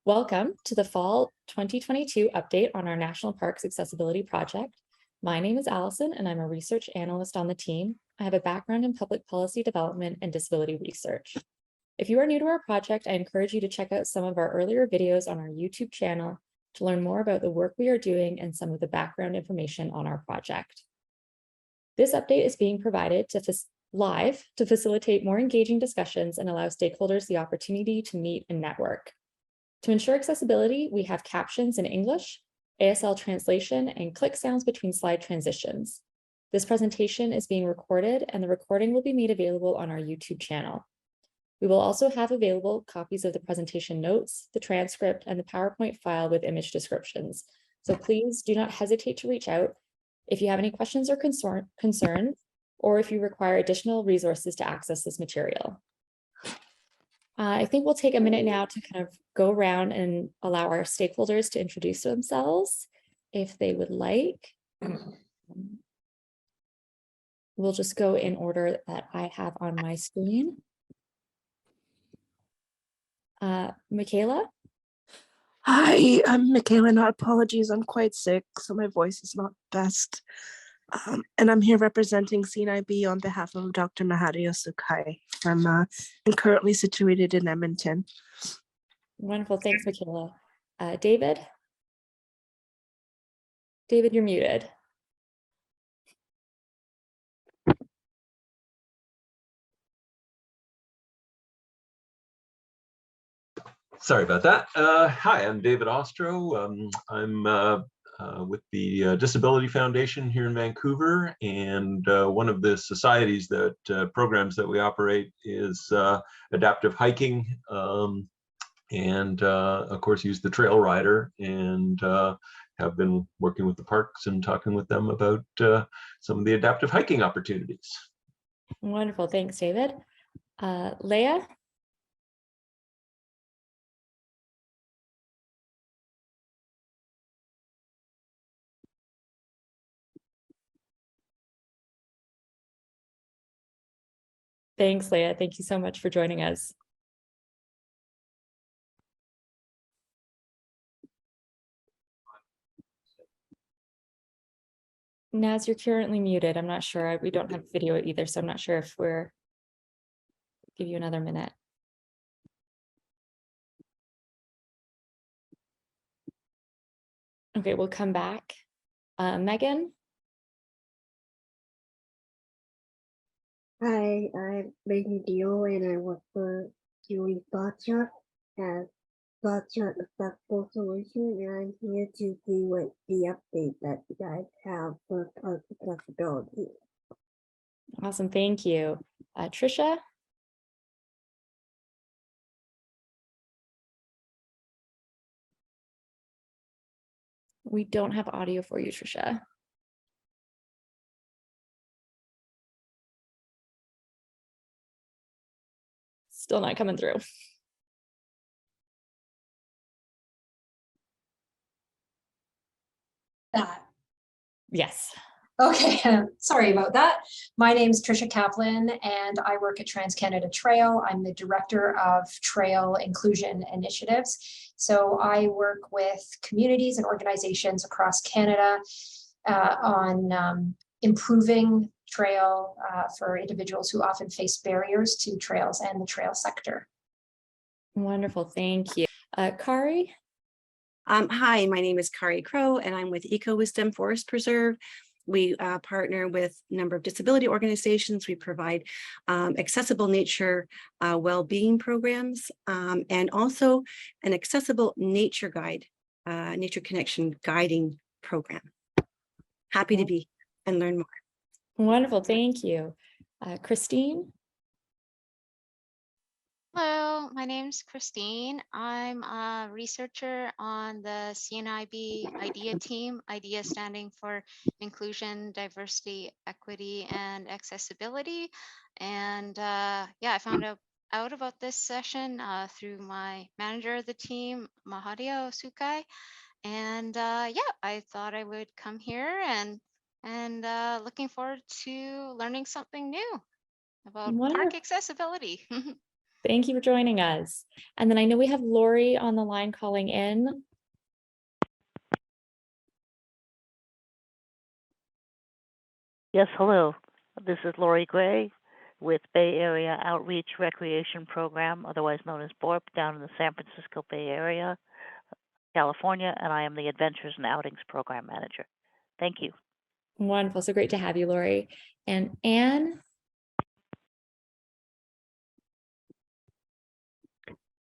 Welcome to the Fall 2022 update on our National Parks Accessibility Project. My name is Allison and I'm a research analyst on the team. I have a background in public policy development and disability research. If you are new to our project, I encourage you to check out some of our earlier videos on our YouTube channel to learn more about the work we are doing and some of the background information on our project. This update is being provided live to facilitate more engaging discussions and allow stakeholders the opportunity to meet and network. To ensure accessibility, we have captions in English, ASL translation, and click sounds between slide transitions. This presentation is being recorded and the recording will be made available on our YouTube channel. We will also have available copies of the presentation notes, the transcript, and the PowerPoint file with image descriptions. So please do not hesitate to reach out if you have any questions or concerns, or if you require additional resources to access this material. I think we'll take a minute now to kind of go around and allow our stakeholders to introduce themselves if they would like. We'll just go in order that I have on my screen. Michaela? Hi, I'm Michaela, not apologies, I'm quite sick, so my voice is not best. And I'm here representing CNIB on behalf of Dr. Mahadio Sukai. I'm currently situated in Edmonton. Wonderful, thanks, Michaela. David? David, you're muted. Sorry about that. Hi, I'm David Ostro. I'm with the Disability Foundation here in Vancouver, and one of the societies that programs that we operate is adaptive hiking, and of course use the Trail Rider, and have been working with the parks and talking with them about some of the adaptive hiking opportunities. Wonderful, thanks, David. Leah? Thanks, Leah. Thank you so much for joining us. Naz, you're currently muted. I'm not sure. We don't have video either, so I'm not sure if we're give you another minute. Okay, we'll come back. Megan? Hi, I'm Megan Dio and I work for Julie Botchart at Botchart Accessible Solution, and I'm here to see what the update that you guys have for park accessibility. Awesome, thank you. Trisha? We don't have audio for you, Trisha. Still not coming through. That. Yes. Okay, sorry about that. My name is Trisha Kaplan and I work at TransCanada Trail. I'm the Director of Trail Inclusion Initiatives. So I work with communities and organizations across Canada on improving trail for individuals who often face barriers to trails and the trail sector. Wonderful, thank you. Kari? Hi, my name is Kari Crow and I'm with Eco Wisdom Forest Preserve. We partner with a number of disability organizations. We provide accessible nature well-being programs and also an accessible nature guide, nature connection guiding program. Happy to be and learn more. Wonderful, thank you. Christine? Hello, my name's Christine. I'm a researcher on the CNIB IDEA team, IDEA standing for Inclusion, Diversity, Equity, and Accessibility. And yeah, I found out about this session through my manager of the team, Mahadio Sukai. And yeah, I thought I would come here and looking forward to learning something new about park accessibility. Thank you for joining us. And then I know we have Lori on the line calling in. Yes, hello. This is Lori Gray with Bay Area Outreach Recreation Program, otherwise known as BORP, down in the San Francisco Bay Area, California, and I am the Adventures and Outings Program Manager. Thank you. Wonderful. So great to have you, Lori. And Anne.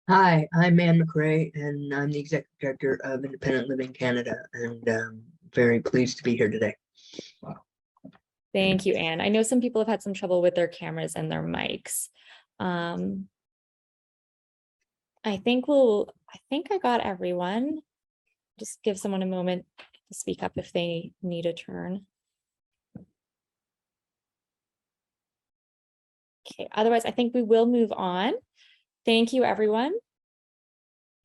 Hi, I'm Anne McRae, and I'm the Executive Director of Independent Living Canada, and very pleased to be here today. Thank you, Anne. I know some people have had some trouble with their cameras and their mics. I think I got everyone. Just give someone a moment to speak up if they need a turn. Okay, otherwise I think we will move on. Thank you, everyone.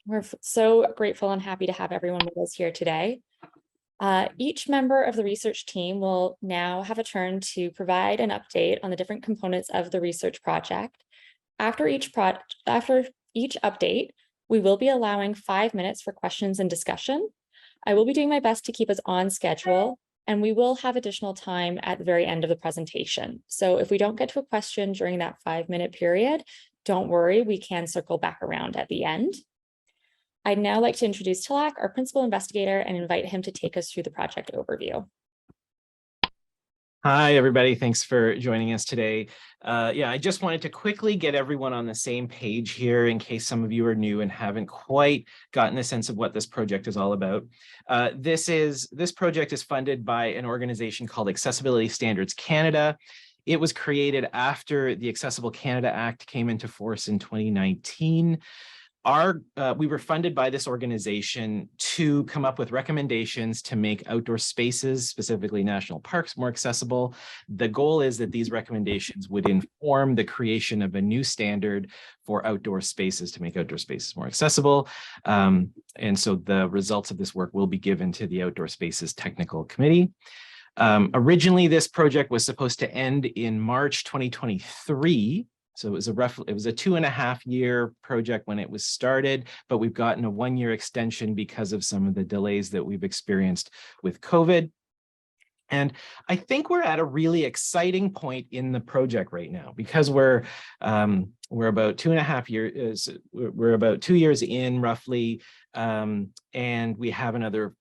We're so grateful and happy to have everyone with us here today. Each member of the research team will now have a turn to provide an update on the different components of the research project. After each update, we will be allowing 5 minutes for questions and discussion. I will be doing my best to keep us on schedule, and we will have additional time at the very end of the presentation. So if we don't get to a question during that 5-minute period, don't worry, we can circle back around at the end. I'd now like to introduce Tilak, our principal investigator, and invite him to take us through the project overview. Hi, everybody. Thanks for joining us today. I just wanted to quickly get everyone on the same page here in case some of you are new and haven't quite gotten a sense of what this project is all about. This project is funded by an organization called Accessibility Standards Canada. It was created after the Accessible Canada Act came into force in 2019. We were funded by this organization to come up with recommendations to make outdoor spaces, specifically national parks, more accessible. The goal is that these recommendations would inform the creation of a new standard for outdoor spaces to make outdoor spaces more accessible. And so the results of this work will be given to the Outdoor Spaces Technical Committee. Originally, this project was supposed to end in March 2023. So it was a 2.5-year project when it was started, but we've gotten a 1-year extension because of some of the delays that we've experienced with COVID. And I think we're at a really exciting point in the project right now because we're about 2.5 years, we're about 2 years in roughly, and we have another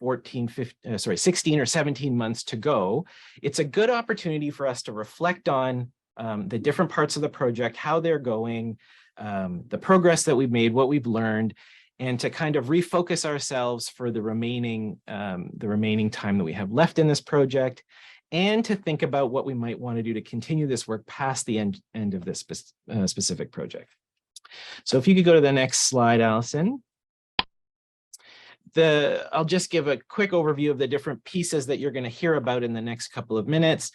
16 or 17 months to go. It's a good opportunity for us to reflect on the different parts of the project, how they're going, the progress that we've made, what we've learned, and to kind of refocus ourselves for the remaining time that we have left in this project, and to think about what we might want to do to continue this work past the end of this specific project. So if you could go to the next slide, Allison. I'll just give a quick overview of the different pieces that you're going to hear about in the next couple of minutes.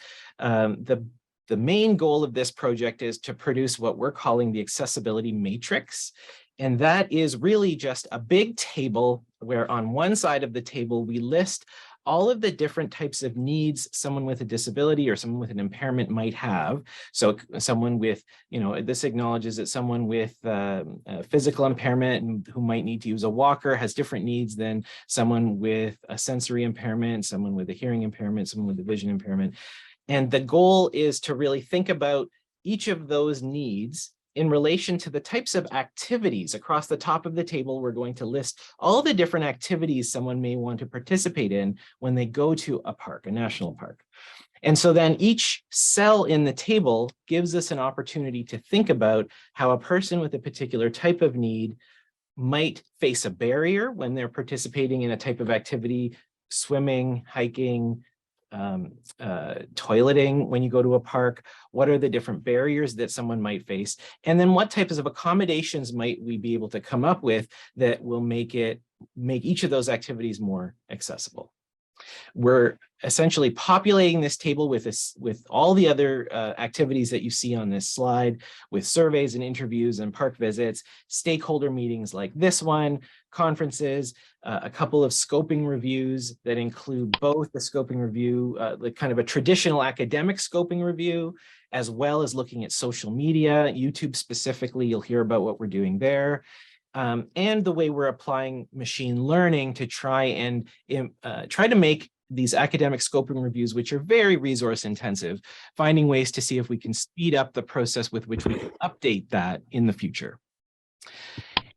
The main goal of this project is to produce what we're calling the accessibility matrix. And that is really just a big table where on one side of the table, we list all of the different types of needs someone with a disability or someone with an impairment might have. So someone with, this acknowledges that someone with a physical impairment and who might need to use a walker has different needs than someone with a sensory impairment, someone with a hearing impairment, someone with a vision impairment. And the goal is to really think about each of those needs in relation to the types of activities. Across the top of the table, we're going to list all the different activities someone may want to participate in when they go to a park, a national park. And so then each cell in the table gives us an opportunity to think about how a person with a particular type of need might face a barrier when they're participating in a type of activity, swimming, hiking, toileting when you go to a park. What are the different barriers that someone might face? And then what types of accommodations might we be able to come up with that will make each of those activities more accessible? We're essentially populating this table with all the other activities that you see on this slide, with surveys and interviews and park visits, stakeholder meetings like this one, conferences, a couple of scoping reviews that include both the scoping review, like kind of a traditional academic scoping review, as well as looking at social media, YouTube specifically. You'll hear about what we're doing there. And the way we're applying machine learning to try to make these academic scoping reviews, which are very resource intensive, finding ways to see if we can speed up the process with which we can update that in the future.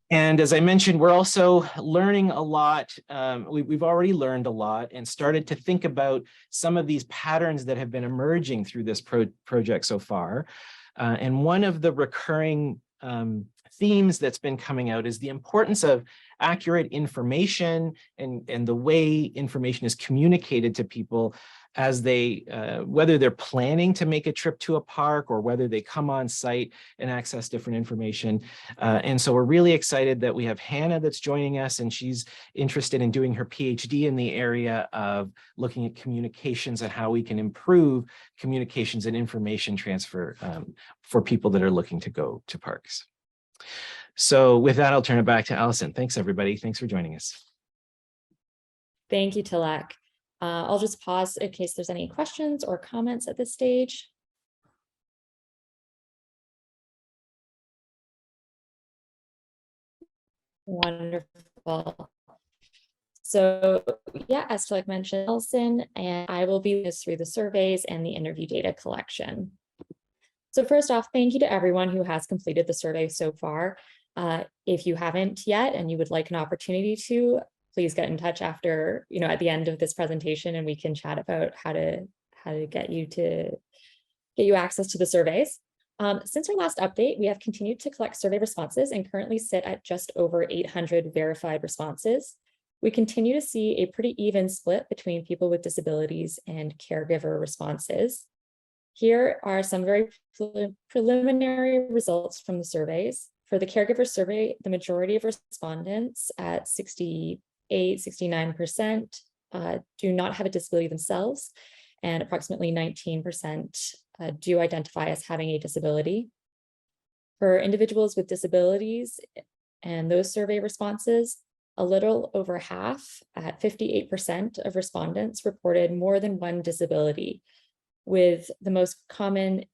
And as I mentioned, we're also learning a lot. We've already learned a lot and started to think about some of these patterns that have been emerging through this project so far. And one of the recurring themes that's been coming out is the importance of accurate information and the way information is communicated to people as they, whether they're planning to make a trip to a park or whether they come on site and access different information. And so we're really excited that we have Hannah that's joining us, and she's interested in doing her PhD in the area of looking at communications and how we can improve communications and information transfer for people that are looking to go to parks. So with that, I'll turn it back to Allison. Thanks, everybody. Thanks for joining us. Thank you, Tilak. I'll just pause in case there's any questions or comments at this stage. Wonderful. So yeah, as Tilak mentioned, Allison, and I will be this through the surveys and the interview data collection. So first off, thank you to everyone who has completed the survey so far. If you haven't yet and you would like an opportunity to, please get in touch after, at the end of this presentation, and we can chat about how to get you access to the surveys. Since our last update, we have continued to collect survey responses and currently sit at just over 800 verified responses. We continue to see a pretty even split between people with disabilities and caregiver responses. Here are some very preliminary results from the surveys. For the caregiver survey, the majority of respondents at 69% do not have a disability themselves, and approximately 19% do identify as having a disability. For individuals with disabilities and those survey responses, a little over half, at 58% of respondents, reported more than one disability, with the most common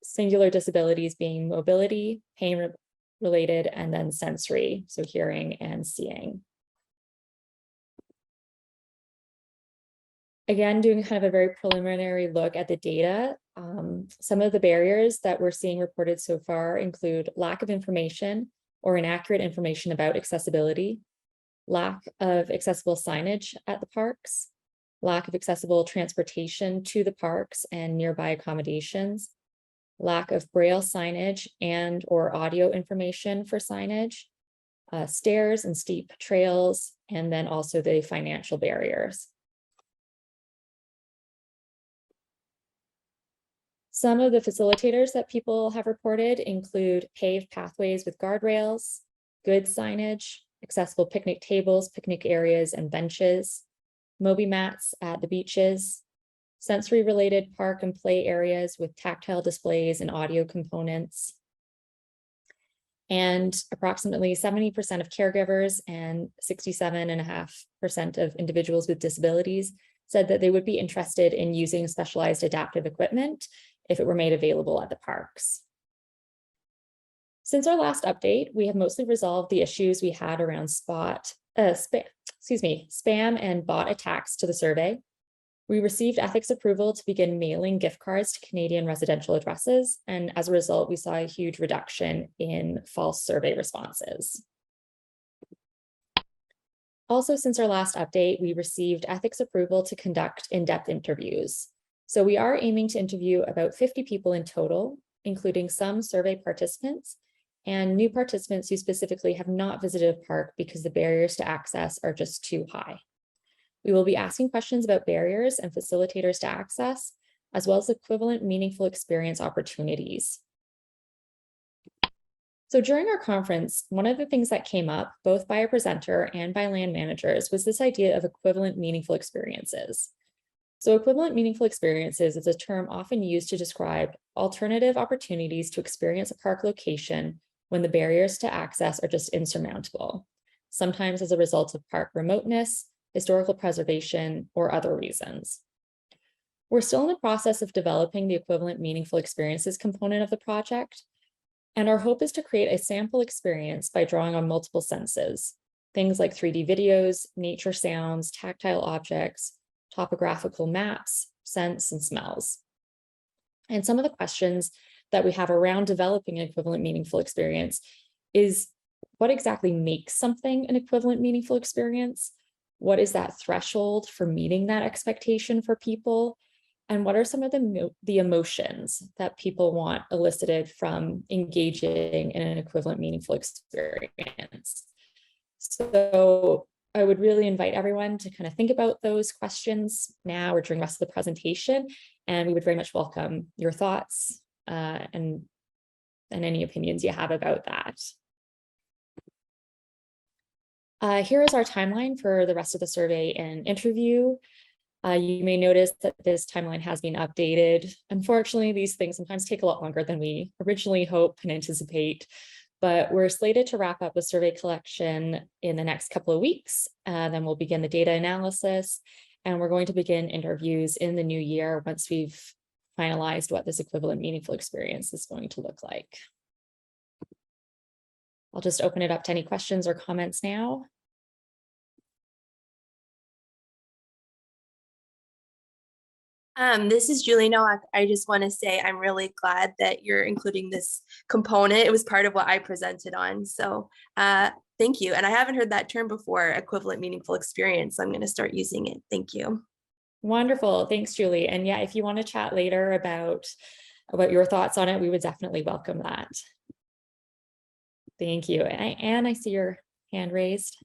singular disabilities being mobility, pain-related, and then sensory, so hearing and seeing. Again, doing kind of a very preliminary look at the data, some of the barriers that we're seeing reported so far include lack of information or inaccurate information about accessibility, lack of accessible signage at the parks, lack of accessible transportation to the parks and nearby accommodations, lack of Braille signage and or audio information for signage, stairs and steep trails, and then also the financial barriers. Some of the facilitators that people have reported include paved pathways with guardrails, good signage, accessible picnic tables, picnic areas, and benches, Moby mats at the beaches, sensory-related park and play areas with tactile displays and audio components. And approximately 70% of caregivers and 67.5% of individuals with disabilities said that they would be interested in using specialized adaptive equipment if it were made available at the parks. Since our last update, we have mostly resolved the issues we had around spam and bot attacks to the survey. We received ethics approval to begin mailing gift cards to Canadian residential addresses, and as a result, we saw a huge reduction in false survey responses. Also, since our last update, we received ethics approval to conduct in-depth interviews. So we are aiming to interview about 50 people in total, including some survey participants and new participants who specifically have not visited a park because the barriers to access are just too high. We will be asking questions about barriers and facilitators to access, as well as equivalent meaningful experience opportunities. So during our conference, one of the things that came up both by a presenter and by land managers was this idea of equivalent meaningful experiences. So equivalent meaningful experiences is a term often used to describe alternative opportunities to experience a park location when the barriers to access are just insurmountable, sometimes as a result of park remoteness, historical preservation, or other reasons. We're still in the process of developing the equivalent meaningful experiences component of the project, and our hope is to create a sample experience by drawing on multiple senses, things like 3D videos, nature sounds, tactile objects, topographical maps, scents, and smells. And some of the questions that we have around developing an equivalent meaningful experience is, what exactly makes something an equivalent meaningful experience? What is that threshold for meeting that expectation for people? And what are some of the emotions that people want elicited from engaging in an equivalent meaningful experience? So I would really invite everyone to kind of think about those questions now or during the rest of the presentation, and we would very much welcome your thoughts and any opinions you have about that. Here is our timeline for the rest of the survey and interview. You may notice that this timeline has been updated. Unfortunately, these things sometimes take a lot longer than we originally hope and anticipate, but we're slated to wrap up the survey collection in the next couple of weeks. Then we'll begin the data analysis, and we're going to begin interviews in the new year once we've finalized what this equivalent meaningful experience is going to look like. I'll just open it up to any questions or comments now. This is Julie Nowak. I just want to say I'm really glad that you're including this component. It was part of what I presented on. So thank you. And I haven't heard that term before, equivalent meaningful experience. So I'm going to start using it. Thank you. Wonderful. Thanks, Julie. And yeah, if you want to chat later about your thoughts on it, we would definitely welcome that. Thank you. And Anne, I see your hand raised.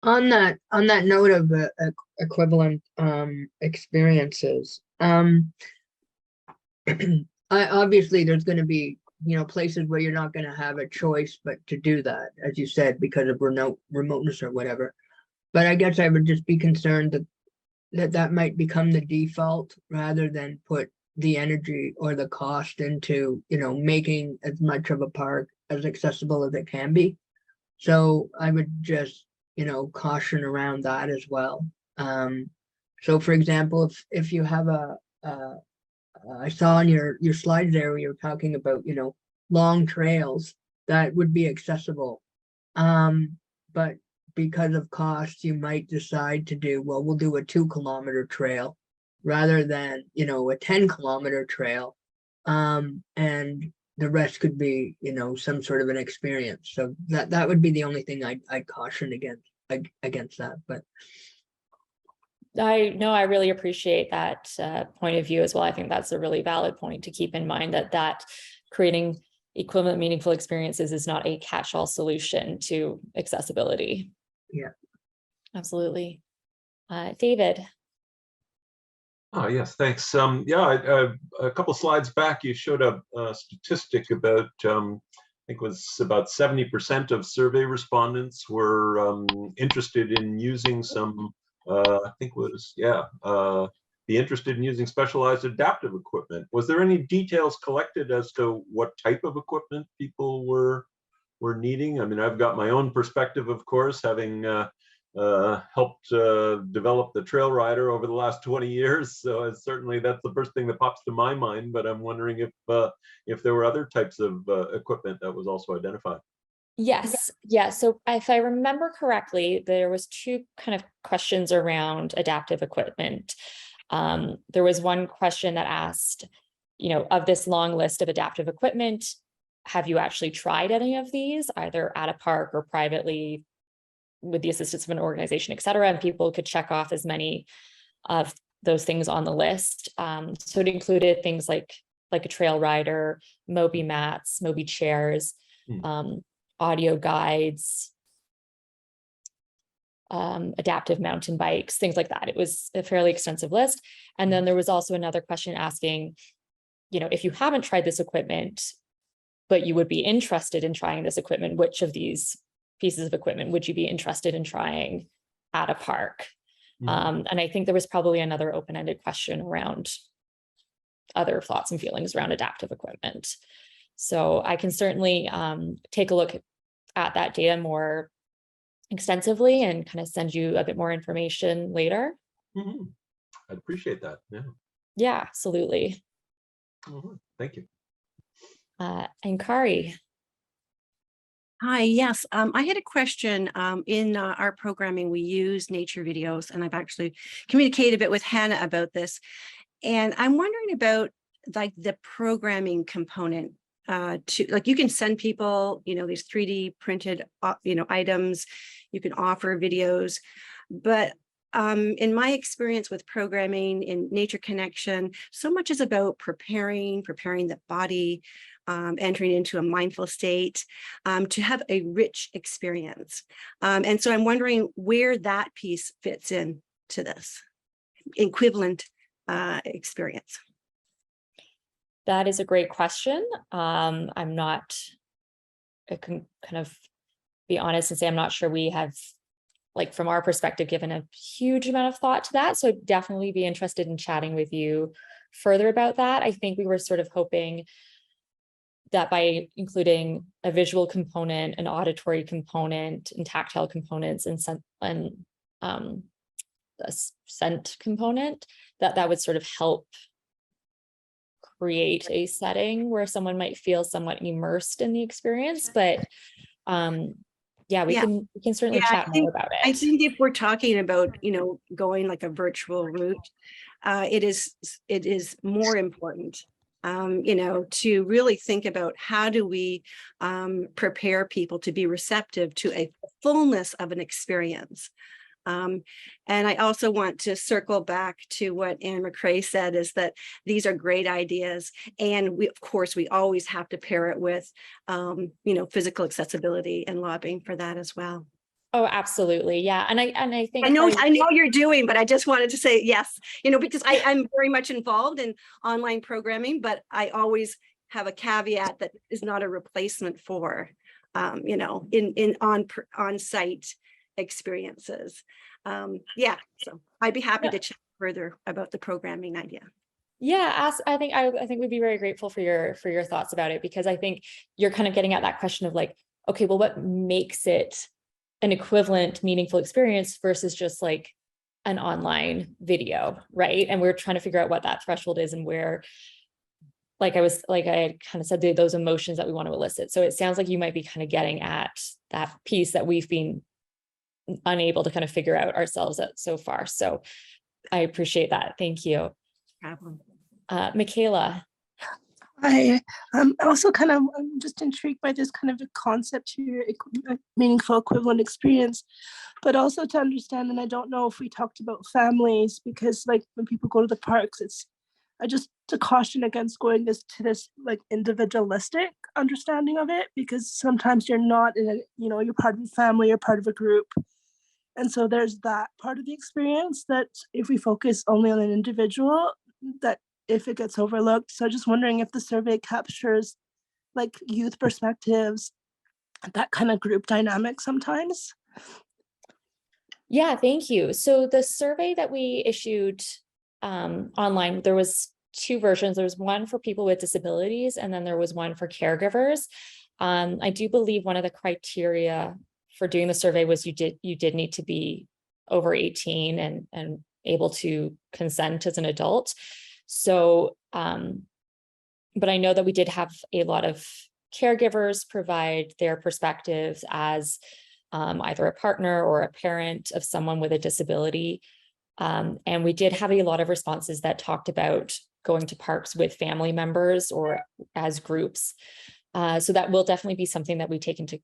On that note of equivalent experiences, obviously there's going to be places where you're not going to have a choice but to do that, as you said, because of remoteness or whatever. But I guess I would just be concerned that might become the default rather than put the energy or the cost into making as much of a park as accessible as it can be. So I would just caution around that as well. So for example, if you have I saw on your slides there where you're talking about long trails that would be accessible, but because of cost you might decide to do, well, we'll do a 2-kilometer trail rather than a 10-kilometer trail, and the rest could be some sort of an experience. So that would be the only thing I'd caution against that. But I really appreciate that point of view as well. I think that's a really valid point to keep in mind, that creating equivalent meaningful experiences is not a catch-all solution to accessibility. Yeah, absolutely. David. Oh, yes, thanks. Yeah, a couple slides back, you showed a statistic about, I think it was about 70% of survey respondents were interested in using some, I think it was, be interested in using specialized adaptive equipment. Was there any details collected as to what type of equipment people were needing? I mean, I've got my own perspective, of course, having helped develop the Trail Rider over the last 20 years. So certainly that's the first thing that pops to my mind, but I'm wondering if there were other types of equipment that was also identified. Yes. Yeah. So if I remember correctly, there was 2 kind of questions around adaptive equipment. There was one question that asked, of this long list of adaptive equipment, have you actually tried any of these, either at a park or privately, with the assistance of an organization, et cetera, and people could check off as many of those things on the list. So it included things like a trail rider, Moby mats, Moby chairs, audio guides, adaptive mountain bikes, things like that. It was a fairly extensive list. And then there was also another question asking, if you haven't tried this equipment, but you would be interested in trying this equipment, which of these pieces of equipment would you be interested in trying at a park? And I think there was probably another open-ended question around other thoughts and feelings around adaptive equipment. So I can certainly take a look at that data more extensively and kind of send you a bit more information later. I'd appreciate that. Yeah. Yeah, absolutely. Thank you. And Kari. Hi, yes, I had a question. In our programming, we use nature videos, and I've actually communicated a bit with Hannah about this. And I'm wondering about like the programming component to like, you can send people, these 3D printed, items, you can offer videos, but in my experience with programming in Nature Connection, so much is about preparing the body, entering into a mindful state to have a rich experience. And so I'm wondering where that piece fits in to this equivalent experience. That is a great question. I can kind of be honest and say I'm not sure we have, like from our perspective, given a huge amount of thought to that. So I'd definitely be interested in chatting with you further about that. I think we were sort of hoping that by including a visual component, an auditory component, and tactile components, and a scent component, that would sort of help create a setting where someone might feel somewhat immersed in the experience. But yeah, we can certainly chat more about it. I think if we're talking about, going like a virtual route, it is more important, to really think about how do we prepare people to be receptive to a fullness of an experience. And I also want to circle back to what Anne McCrae said, is that these are great ideas. And we, of course, we always have to pair it with, physical accessibility and lobbying for that as well. Oh, absolutely. Yeah. And I think I know you're doing, but I just wanted to say yes, because I'm very much involved in online programming, but I always have a caveat that is not a replacement for, in on-site experiences. So I'd be happy to chat further about the programming idea. Yeah, I think we'd be very grateful for your thoughts about it, because I think you're kind of getting at that question of like, okay, well, what makes it an equivalent meaningful experience versus just like an online video, right? And we're trying to figure out what that threshold is and where, like I kind of said, those emotions that we want to elicit. So it sounds like you might be kind of getting at that piece that we've been unable to kind of figure out ourselves so far. So I appreciate that. Thank you. Michaela. I'm also I'm just intrigued by this kind of a concept here, meaningful equivalent experience, but also to understand, and I don't know if we talked about families, because like when people go to the parks, I just to caution against going to this like individualistic understanding of it, because sometimes you're not in a, you're part of a family, you're part of a group. And so there's that part of the experience that if we focus only on an individual, that if it gets overlooked. So just wondering if the survey captures like youth perspectives, that kind of group dynamic sometimes. Yeah, thank you. So the survey that we issued online, there was two versions. There was one for people with disabilities, and then there was one for caregivers. I do believe one of the criteria for doing the survey was you did need to be over 18 and able to consent as an adult. So, but I know that we did have a lot of caregivers provide their perspectives as either a partner or a parent of someone with a disability. And we did have a lot of responses that talked about going to parks with family members or as groups. So that will definitely be something that we take into,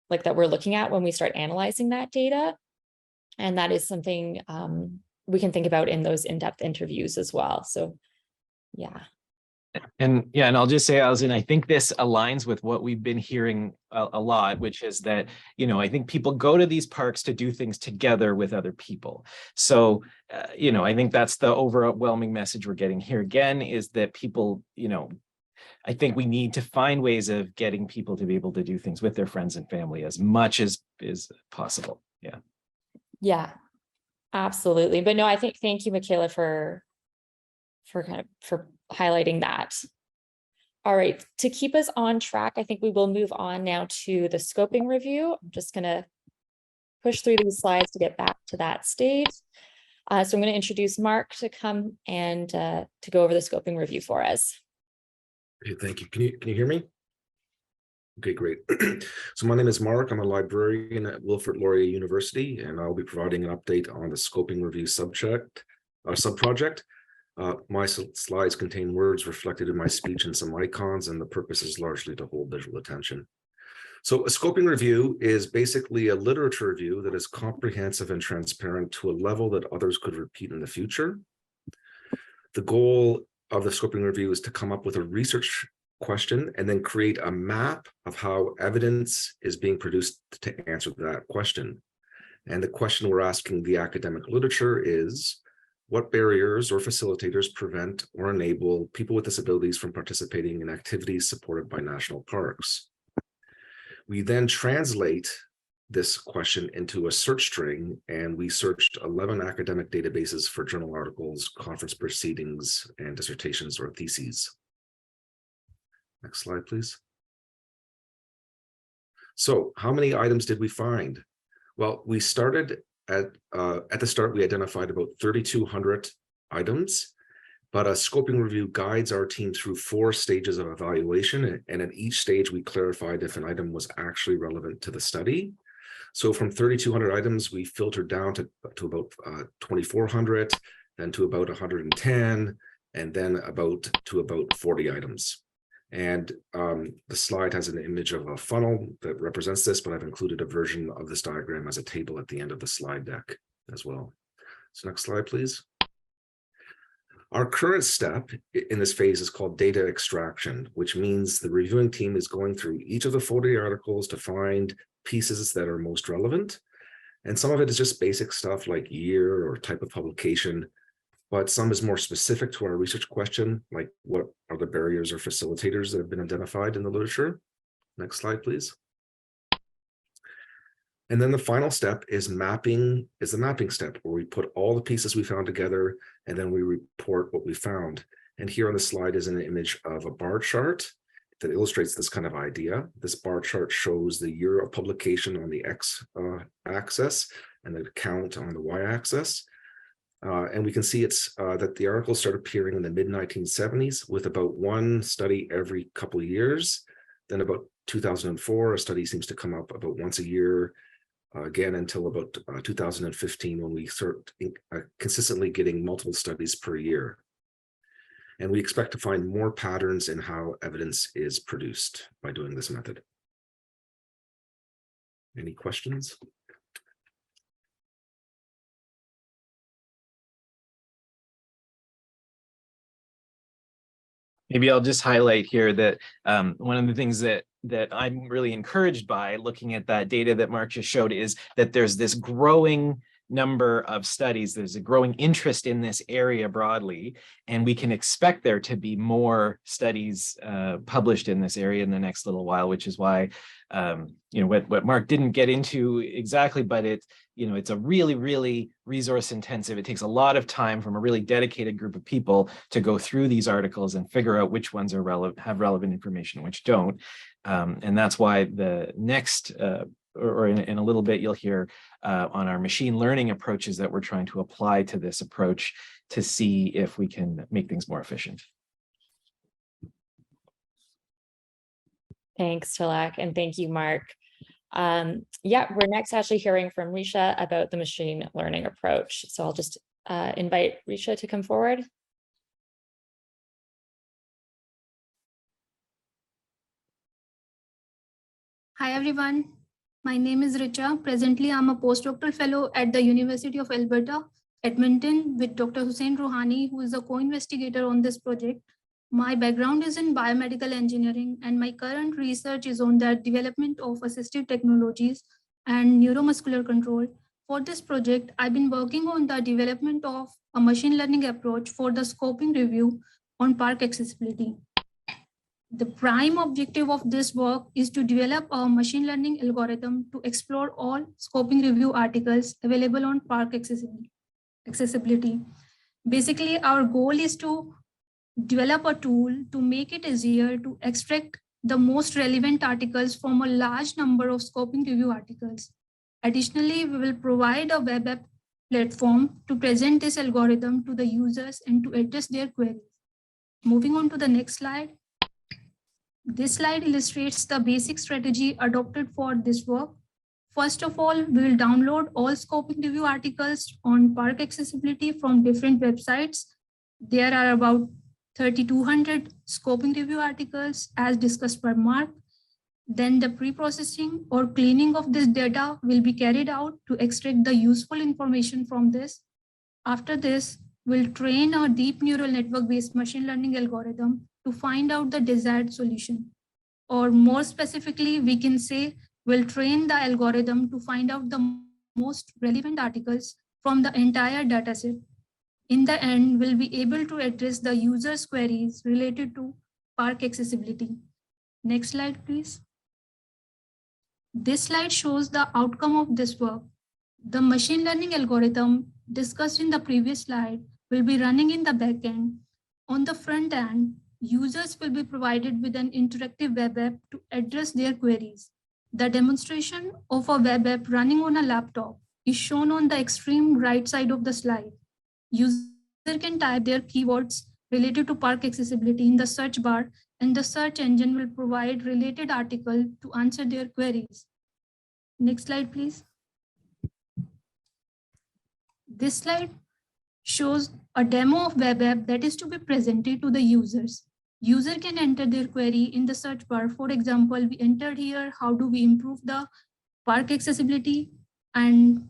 like, that we're looking at when we start analyzing that data. And that is something we can think about in those in-depth interviews as well. So, yeah. And yeah, and I'll just say, Alison, I think this aligns with what we've been hearing a lot, which is that, you know, I think people go to these parks to do things together with other people. So, you know, I think that's the overwhelming message we're getting here again, is that people, you know, I think we need to find ways of getting people to be able to do things with their friends and family as much as is possible. Yeah. Yeah, absolutely. But no, I think, thank you, Michaela, for highlighting that. All right, to keep us on track, I think we will move on now to the scoping review. I'm just gonna push through these slides to get back to that stage. So I'm going to introduce Mark to come and to go over the scoping review for us. Okay, thank you. Can you hear me? Okay, great. So my name is Mark. I'm a librarian at Wilfrid Laurier University, and I'll be providing an update on the scoping review subproject. My slides contain words reflected in my speech and some icons, and the purpose is largely to hold visual attention. So a scoping review is basically a literature review that is comprehensive and transparent to a level that others could repeat in the future. The goal of the scoping review is to come up with a research question and then create a map of how evidence is being produced to answer that question. And the question we're asking the academic literature is, what barriers or facilitators prevent or enable people with disabilities from participating in activities supported by national parks? We then translate this question into a search string, and we searched 11 academic databases for journal articles, conference proceedings, and dissertations or theses. Next slide, please. So how many items did we find? Well, we started at the start, we identified about 3,200 items, but a scoping review guides our team through 4 stages of evaluation. And at each stage, we clarified if an item was actually relevant to the study. So from 3,200 items, we filtered down to about 2,400, then to about 110, and then to about 40 items. And the slide has an image of a funnel that represents this, but I've included a version of this diagram as a table at the end of the slide deck as well. So next slide, please. Our current step in this phase is called data extraction, which means the reviewing team is going through each of the 40 articles to find pieces that are most relevant. And some of it is just basic stuff like year or type of publication, but some is more specific to our research question, like what are the barriers or facilitators that have been identified in the literature? Next slide, please. And then the final step is the mapping step, where we put all the pieces we found together and then we report what we found. And here on the slide is an image of a bar chart that illustrates this kind of idea. This bar chart shows the year of publication on the x-axis and the count on the y-axis. And we can see that the articles start appearing in the mid-1970s with about one study every couple of years. Then about 2004, a study seems to come up about once a year, again until about 2015, when we start consistently getting multiple studies per year. And we expect to find more patterns in how evidence is produced by doing this method. Any questions? Maybe I'll just highlight here that one of the things that I'm really encouraged by looking at that data that Mark just showed is that there's this growing number of studies. There's a growing interest in this area broadly, and we can expect there to be more studies published in this area in the next little while, which is why, what Mark didn't get into exactly, but it's a really, really resource intensive. It takes a lot of time from a really dedicated group of people to go through these articles and figure out which ones are have relevant information, which don't. And that's why the next, or in a little bit, you'll hear on our machine learning approaches that we're trying to apply to this approach to see if we can make things more efficient. Thanks, Tilak, and thank you, Mark. Yeah, we're next actually hearing from Risha about the machine learning approach. So I'll just invite Risha to come forward. Hi, everyone. My name is Richa. Presently, I'm a postdoctoral fellow at the University of Alberta, Edmonton, with Dr. Hussein Rouhani, who is a co-investigator on this project. My background is in biomedical engineering, and my current research is on the development of assistive technologies and neuromuscular control. For this project, I've been working on the development of a machine learning approach for the scoping review on park accessibility. The prime objective of this work is to develop a machine learning algorithm to explore all scoping review articles available on park accessibility. Basically, our goal is to develop a tool to make it easier to extract the most relevant articles from a large number of scoping review articles. Additionally, we will provide a web app platform to present this algorithm to the users and to address their queries. Moving on to the next slide. This slide illustrates the basic strategy adopted for this work. First of all, we will download all scoping review articles on park accessibility from different websites. There are about 3,200 scoping review articles as discussed by Mark. Then the pre-processing or cleaning of this data will be carried out to extract the useful information from this. After this, we'll train our deep neural network-based machine learning algorithm to find out the desired solution. Or more specifically, we can say we'll train the algorithm to find out the most relevant articles from the entire dataset. In the end, we'll be able to address the user's queries related to park accessibility. Next slide, please. This slide shows the outcome of this work. The machine learning algorithm discussed in the previous slide will be running in the backend. On the front end, users will be provided with an interactive web app to address their queries. The demonstration of a web app running on a laptop is shown on the extreme right side of the slide. User can type their keywords related to park accessibility in the search bar, and the search engine will provide related article to answer their queries. Next slide, please. This slide shows a demo of web app that is to be presented to the users. User can enter their query in the search bar. For example, we entered here, how do we improve the park accessibility? And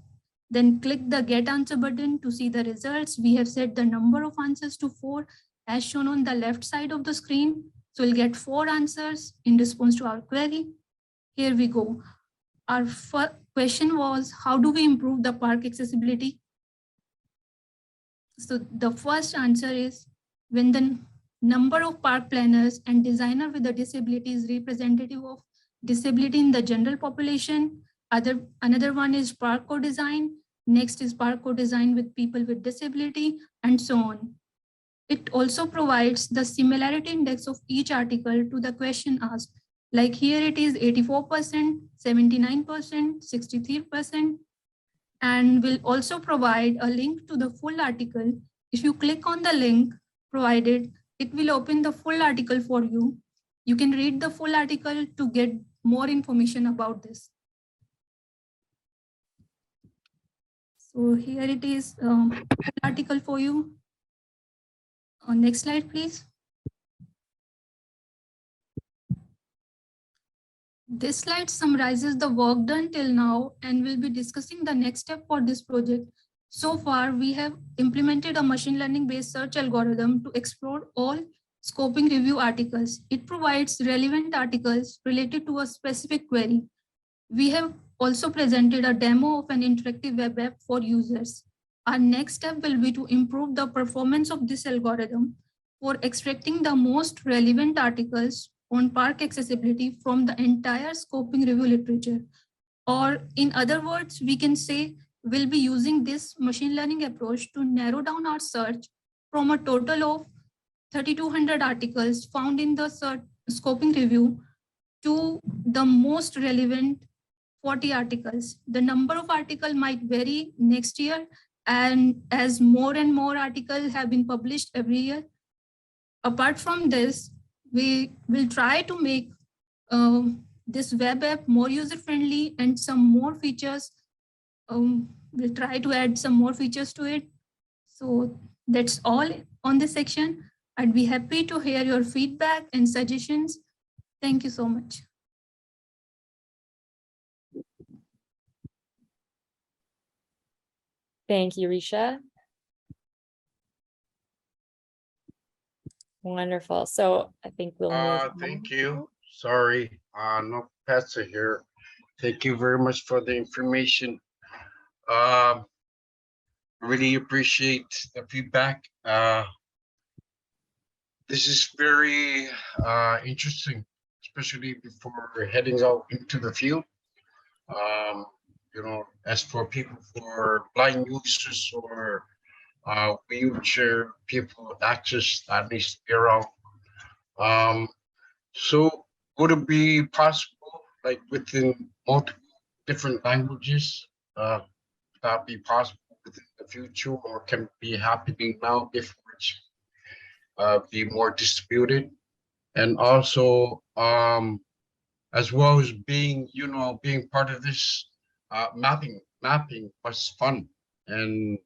then click the get answer button to see the results. We have set the number of answers to 4 as shown on the left side of the screen. So we'll get 4 answers in response to our query. Here we go. Our first question was, how do we improve the park accessibility? So the first answer is when the number of park planners and designer with a disability is representative of disability in the general population. Another one is park co-design. Next is park co-design with people with disability, and so on. It also provides the similarity index of each article to the question asked. Like here it is 84%, 79%, 63%. And will also provide a link to the full article. If you click on the link provided, it will open the full article for you. You can read the full article to get more information about this. So here it is, full article for you. Next slide, please. This slide summarizes the work done till now and we'll be discussing the next step for this project. So far, we have implemented a machine learning based search algorithm to explore all scoping review articles. It provides relevant articles related to a specific query. We have also presented a demo of an interactive web app for users. Our next step will be to improve the performance of this algorithm for extracting the most relevant articles on park accessibility from the entire scoping review literature. Or in other words, we can say we'll be using this machine learning approach to narrow down our search from a total of 3,200 articles found in the scoping review to the most relevant 40 articles. The number of articles might vary next year, and as more and more articles have been published every year. Apart from this, we will try to make this web app more user-friendly and some more features. We'll try to add some more features to it. So that's all on this section. I'd be happy to hear your feedback and suggestions. Thank you so much. Thank you, Risha. Wonderful. So I think we'll move Thank on. you. Sorry, no Pastor here. Thank you very much for the information. Really appreciate the feedback. This is very interesting, especially before heading out into the field. As for people for blind users or wheelchair people with access that needs to be around. So would it be possible, like within multiple different languages, that be possible within the future, or can be happening now if it's be more distributed? And also, as well as being part of this mapping was fun, and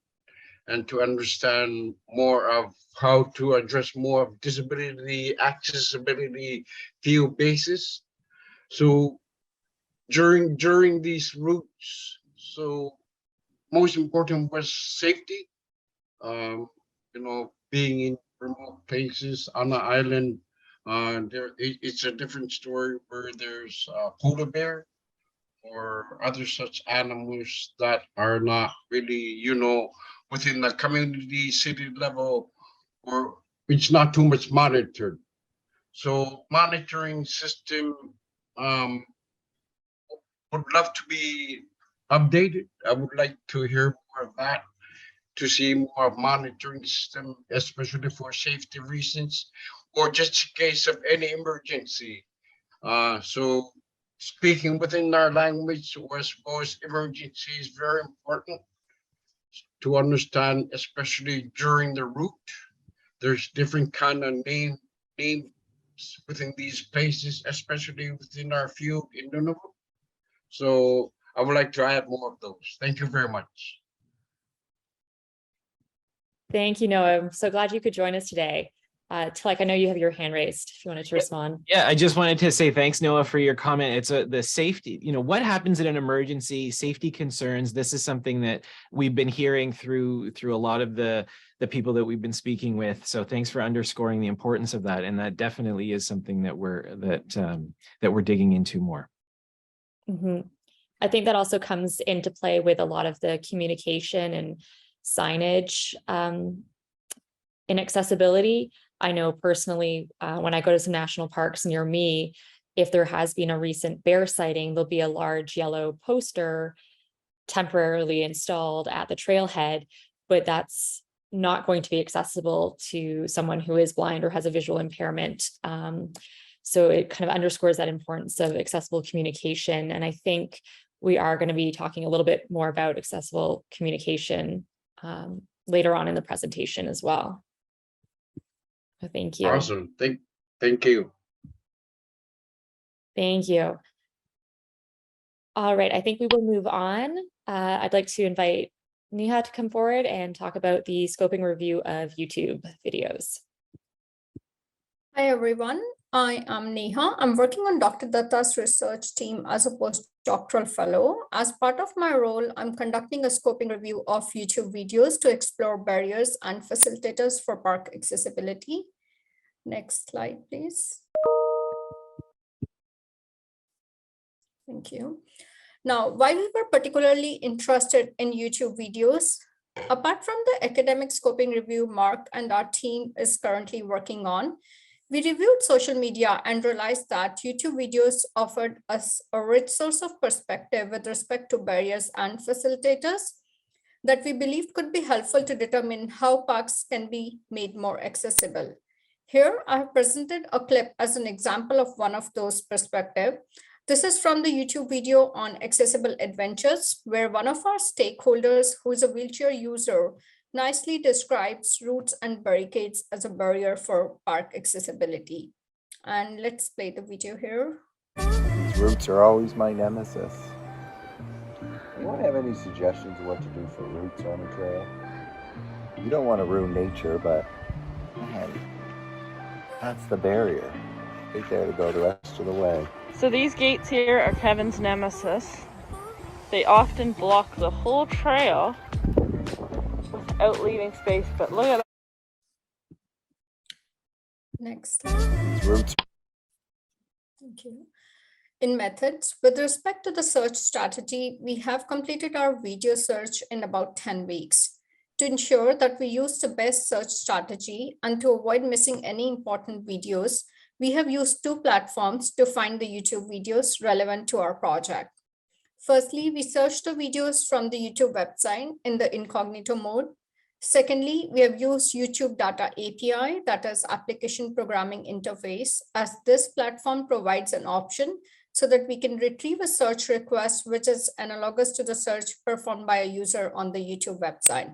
to understand more of how to address more of disability, accessibility field basis. So during these routes, so most important was safety. Being in remote places on an island, it's a different story where there's a polar bear or other such animals that are not really, within the community city level, or it's not too much monitored. So monitoring system would love to be updated. I would like to hear more of that, to see more monitoring system, especially for safety reasons, or just in case of any emergency. So speaking within our language, or as well as emergency, is very important to understand, especially during the route. There's different kind of names within these places, especially within our field in Nunavut. So I would like to add more of those. Thank you very much. Thank you, Noah. I'm so glad you could join us today. Tilak, I know you have your hand raised if you wanted to respond. Yeah, I just wanted to say thanks, Noah, for your comment. It's the safety, what happens in an emergency, safety concerns. This is something that we've been hearing through a lot of the people that we've been speaking with. So thanks for underscoring the importance of that. And that definitely is something that we're digging into more. Mm-hmm. I think that also comes into play with a lot of the communication and signage in accessibility. I know personally, when I go to some national parks near me, if there has been a recent bear sighting, there'll be a large yellow poster temporarily installed at the trailhead, but that's not going to be accessible to someone who is blind or has a visual impairment. So it kind of underscores that importance of accessible communication. And I think we are going to be talking a little bit more about accessible communication later on in the presentation as well. So thank you. Awesome. Thank you. Thank you. All right, I think we will move on. I'd like to invite Neha to come forward and talk about the scoping review of YouTube videos. Hi, everyone. I am Neha. I'm working on Dr. Datta's research team as a postdoctoral fellow. As part of my role, I'm conducting a scoping review of YouTube videos to explore barriers and facilitators for park accessibility. Next slide, please. Thank you. Now, why we were particularly interested in YouTube videos, apart from the academic scoping review Mark and our team is currently working on, we reviewed social media and realized that YouTube videos offered us a rich source of perspective with respect to barriers and facilitators that we believed could be helpful to determine how parks can be made more accessible. Here, I have presented a clip as an example of one of those perspectives. This is from the YouTube video on accessible adventures, where one of our stakeholders, who is a wheelchair user, nicely describes routes and barricades as a barrier for park accessibility. And let's play the video here. These routes are always my nemesis. Anyone have any suggestions of what to do for routes on the trail? You don't want to ruin nature, but man, that's the barrier. Right there to go the rest of the way. So these gates here are Kevin's nemesis. They often block the whole trail without leaving space, but look at Next. These routes. Thank you. In methods, with respect to the search strategy, we have completed our video search in about 10 weeks. To ensure that we use the best search strategy and to avoid missing any important videos, we have used two platforms to find the YouTube videos relevant to our project. Firstly, we searched the videos from the YouTube website in the incognito mode. Secondly, we have used YouTube Data API, that is Application Programming Interface, as this platform provides an option so that we can retrieve a search request which is analogous to the search performed by a user on the YouTube website.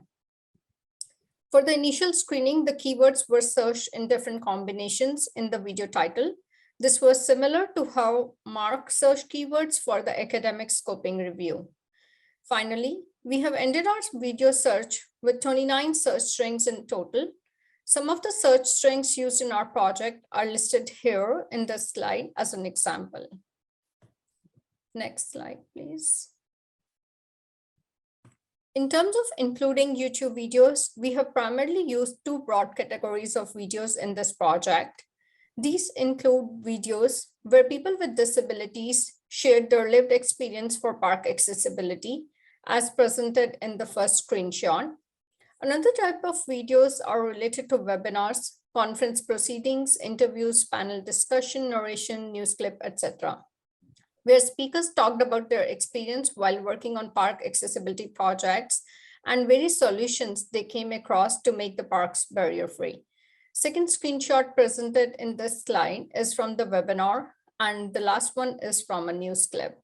For the initial screening, the keywords were searched in different combinations in the video title. This was similar to how Mark searched keywords for the academic scoping review. Finally, we have ended our video search with 29 search strings in total. Some of the search strings used in our project are listed here in this slide as an example. Next slide, please. In terms of including YouTube videos, we have primarily used two broad categories of videos in this project. These include videos where people with disabilities shared their lived experience for park accessibility, as presented in the first screenshot. Another type of videos are related to webinars, conference proceedings, interviews, panel discussion, narration, news clip, etc., where speakers talked about their experience while working on park accessibility projects and various solutions they came across to make the parks barrier-free. Second screenshot presented in this slide is from the webinar, and the last one is from a news clip.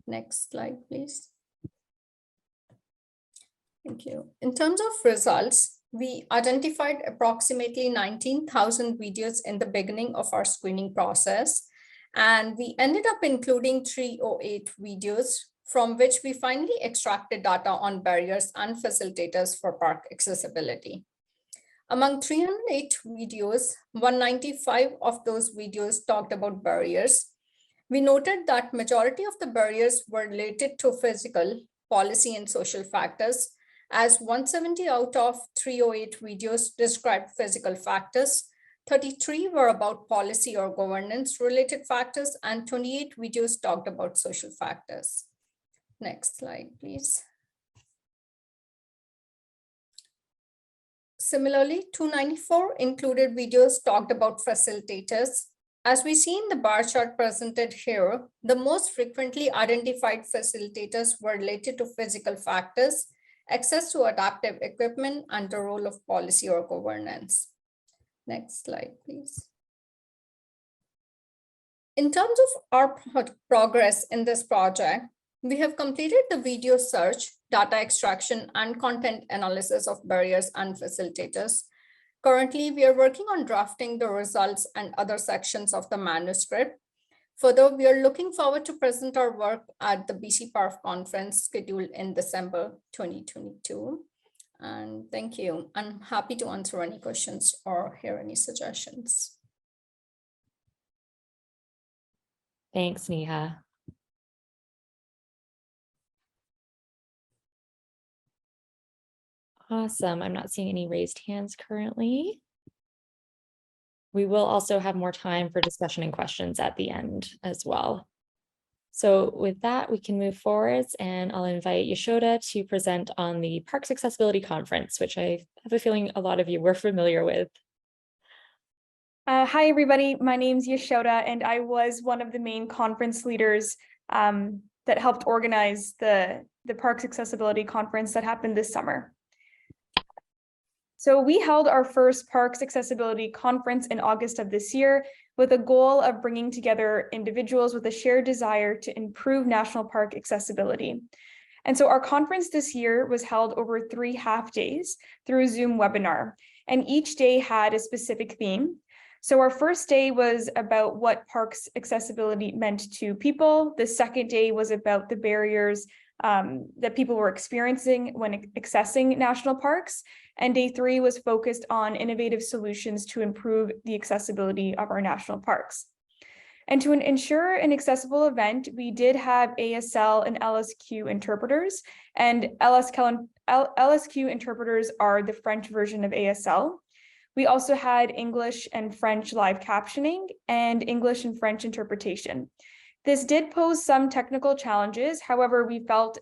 Next slide, please. Thank you. In terms of results, we identified approximately 19,000 videos in the beginning of our screening process, and we ended up including 308 videos, from which we finally extracted data on barriers and facilitators for park accessibility. Among 308 videos, 195 of those videos talked about barriers. We noted that majority of the barriers were related to physical, policy, and social factors, as 170 out of 308 videos described physical factors, 33 were about policy or governance related factors, and 28 videos talked about social factors. Next slide, please. Similarly, 294 included videos talked about facilitators. As we see in the bar chart presented here, the most frequently identified facilitators were related to physical factors, access to adaptive equipment, and the role of policy or governance. Next slide, please. In terms of our progress in this project, we have completed the video search, data extraction, and content analysis of barriers and facilitators. Currently, we are working on drafting the results and other sections of the manuscript. Further, we are looking forward to present our work at the BC Park conference scheduled in December 2022. And thank you. I'm happy to answer any questions or hear any suggestions. Thanks, Neha. Awesome. I'm not seeing any raised hands currently. We will also have more time for discussion and questions at the end as well. So with that, we can move forwards, and I'll invite Yashoda to present on the Parks Accessibility Conference, which I have a feeling a lot of you were familiar with. Hi, everybody. My name's Yashoda, and I was one of the main conference leaders that helped organize the Parks Accessibility Conference that happened this summer. So we held our first Parks Accessibility Conference in August of this year with a goal of bringing together individuals with a shared desire to improve national park accessibility. And so our conference this year was held over 3 half days through a Zoom webinar, and each day had a specific theme. So our first day was about what parks accessibility meant to people. The second day was about the barriers that people were experiencing when accessing national parks. And day 3 was focused on innovative solutions to improve the accessibility of our national parks. And to ensure an accessible event, we did have ASL and LSQ interpreters, and LSQ interpreters are the French version of ASL. We also had English and French live captioning and English and French interpretation. This did pose some technical challenges. However, we felt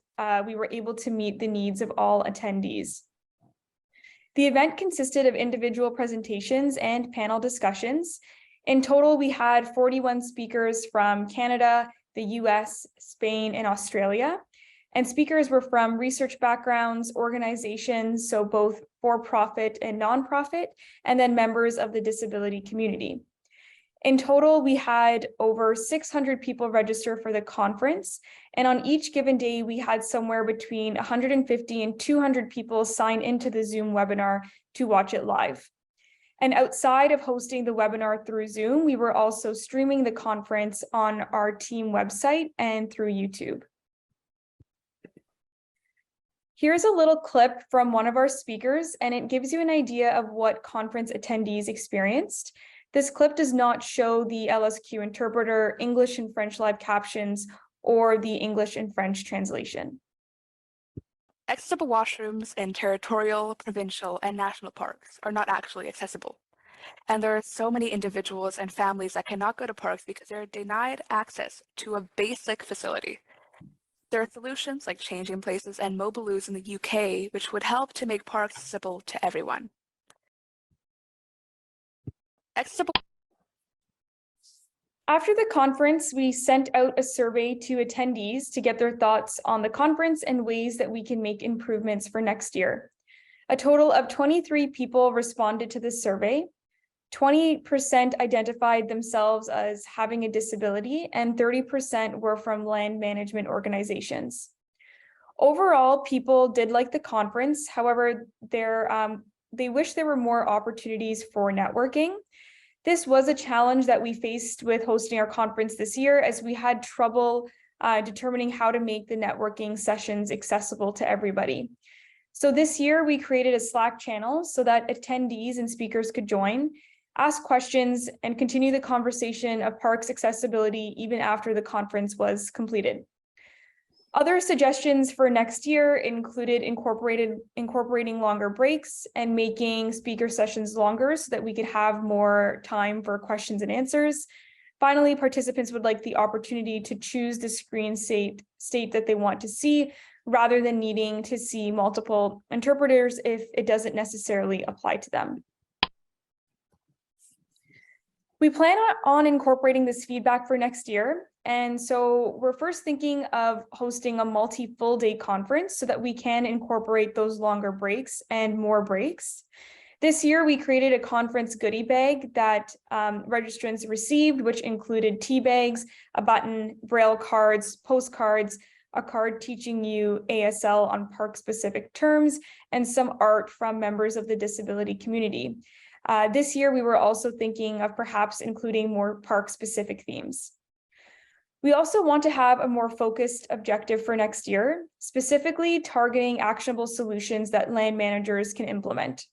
we were able to meet the needs of all attendees. The event consisted of individual presentations and panel discussions. In total, we had 41 speakers from Canada, the US, Spain, and Australia. And speakers were from research backgrounds, organizations, so both for-profit and nonprofit, and then members of the disability community. In total, we had over 600 people register for the conference, and on each given day, we had somewhere between 150 and 200 people sign into the Zoom webinar to watch it live. And outside of hosting the webinar through Zoom, we were also streaming the conference on our team website and through YouTube. Here's a little clip from one of our speakers, and it gives you an idea of what conference attendees experienced. This clip does not show the LSQ interpreter, English and French live captions, or the English and French translation. Accessible washrooms in territorial, provincial, and national parks are not actually accessible. And there are so many individuals and families that cannot go to parks because they're denied access to a basic facility. There are solutions like changing places and Mobiloos in the UK, which would help to make parks accessible to everyone. After the conference, we sent out a survey to attendees to get their thoughts on the conference and ways that we can make improvements for next year. A total of 23 people responded to this survey. 28% identified themselves as having a disability, and 30% were from land management organizations. Overall, people did like the conference. However, they wish there were more opportunities for networking. This was a challenge that we faced with hosting our conference this year, as we had trouble determining how to make the networking sessions accessible to everybody. So this year we created a Slack channel so that attendees and speakers could join, ask questions, and continue the conversation of parks accessibility even after the conference was completed. Other suggestions for next year included incorporating longer breaks and making speaker sessions longer so that we could have more time for questions and answers. Finally, participants would like the opportunity to choose the screen state that they want to see, rather than needing to see multiple interpreters if it doesn't necessarily apply to them. We plan on incorporating this feedback for next year. And so we're first thinking of hosting a multi-full day conference so that we can incorporate those longer breaks and more breaks. This year, we created a conference goodie bag that registrants received, which included tea bags, a button, braille cards, postcards, a card teaching you ASL on park-specific terms, and some art from members of the disability community. This year, we were also thinking of perhaps including more park-specific themes. We also want to have a more focused objective for next year, specifically targeting actionable solutions that land managers can implement.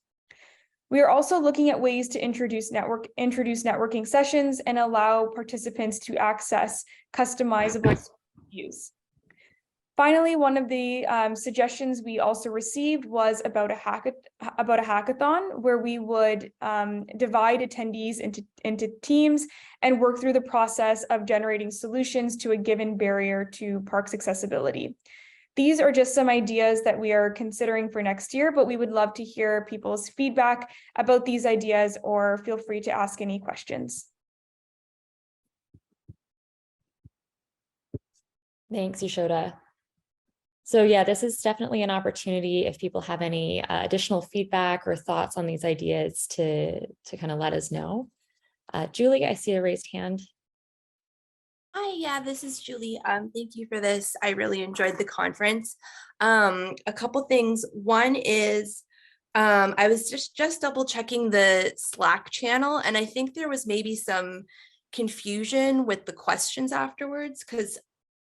We are also looking at ways to introduce networking sessions and allow participants to access customizable views. Finally, one of the suggestions we also received was about a hackathon, where we would divide attendees into teams and work through the process of generating solutions to a given barrier to parks accessibility. These are just some ideas that we are considering for next year, but we would love to hear people's feedback about these ideas, or feel free to ask any questions. Thanks, Yashoda. So yeah, this is definitely an opportunity if people have any additional feedback or thoughts on these ideas to kind of let us know. Julie, I see a raised hand. Hi, yeah, this is Julie. Thank you for this. I really enjoyed the conference. A couple things. One is I was just double checking the Slack channel, and I think there was maybe some confusion with the questions afterwards, because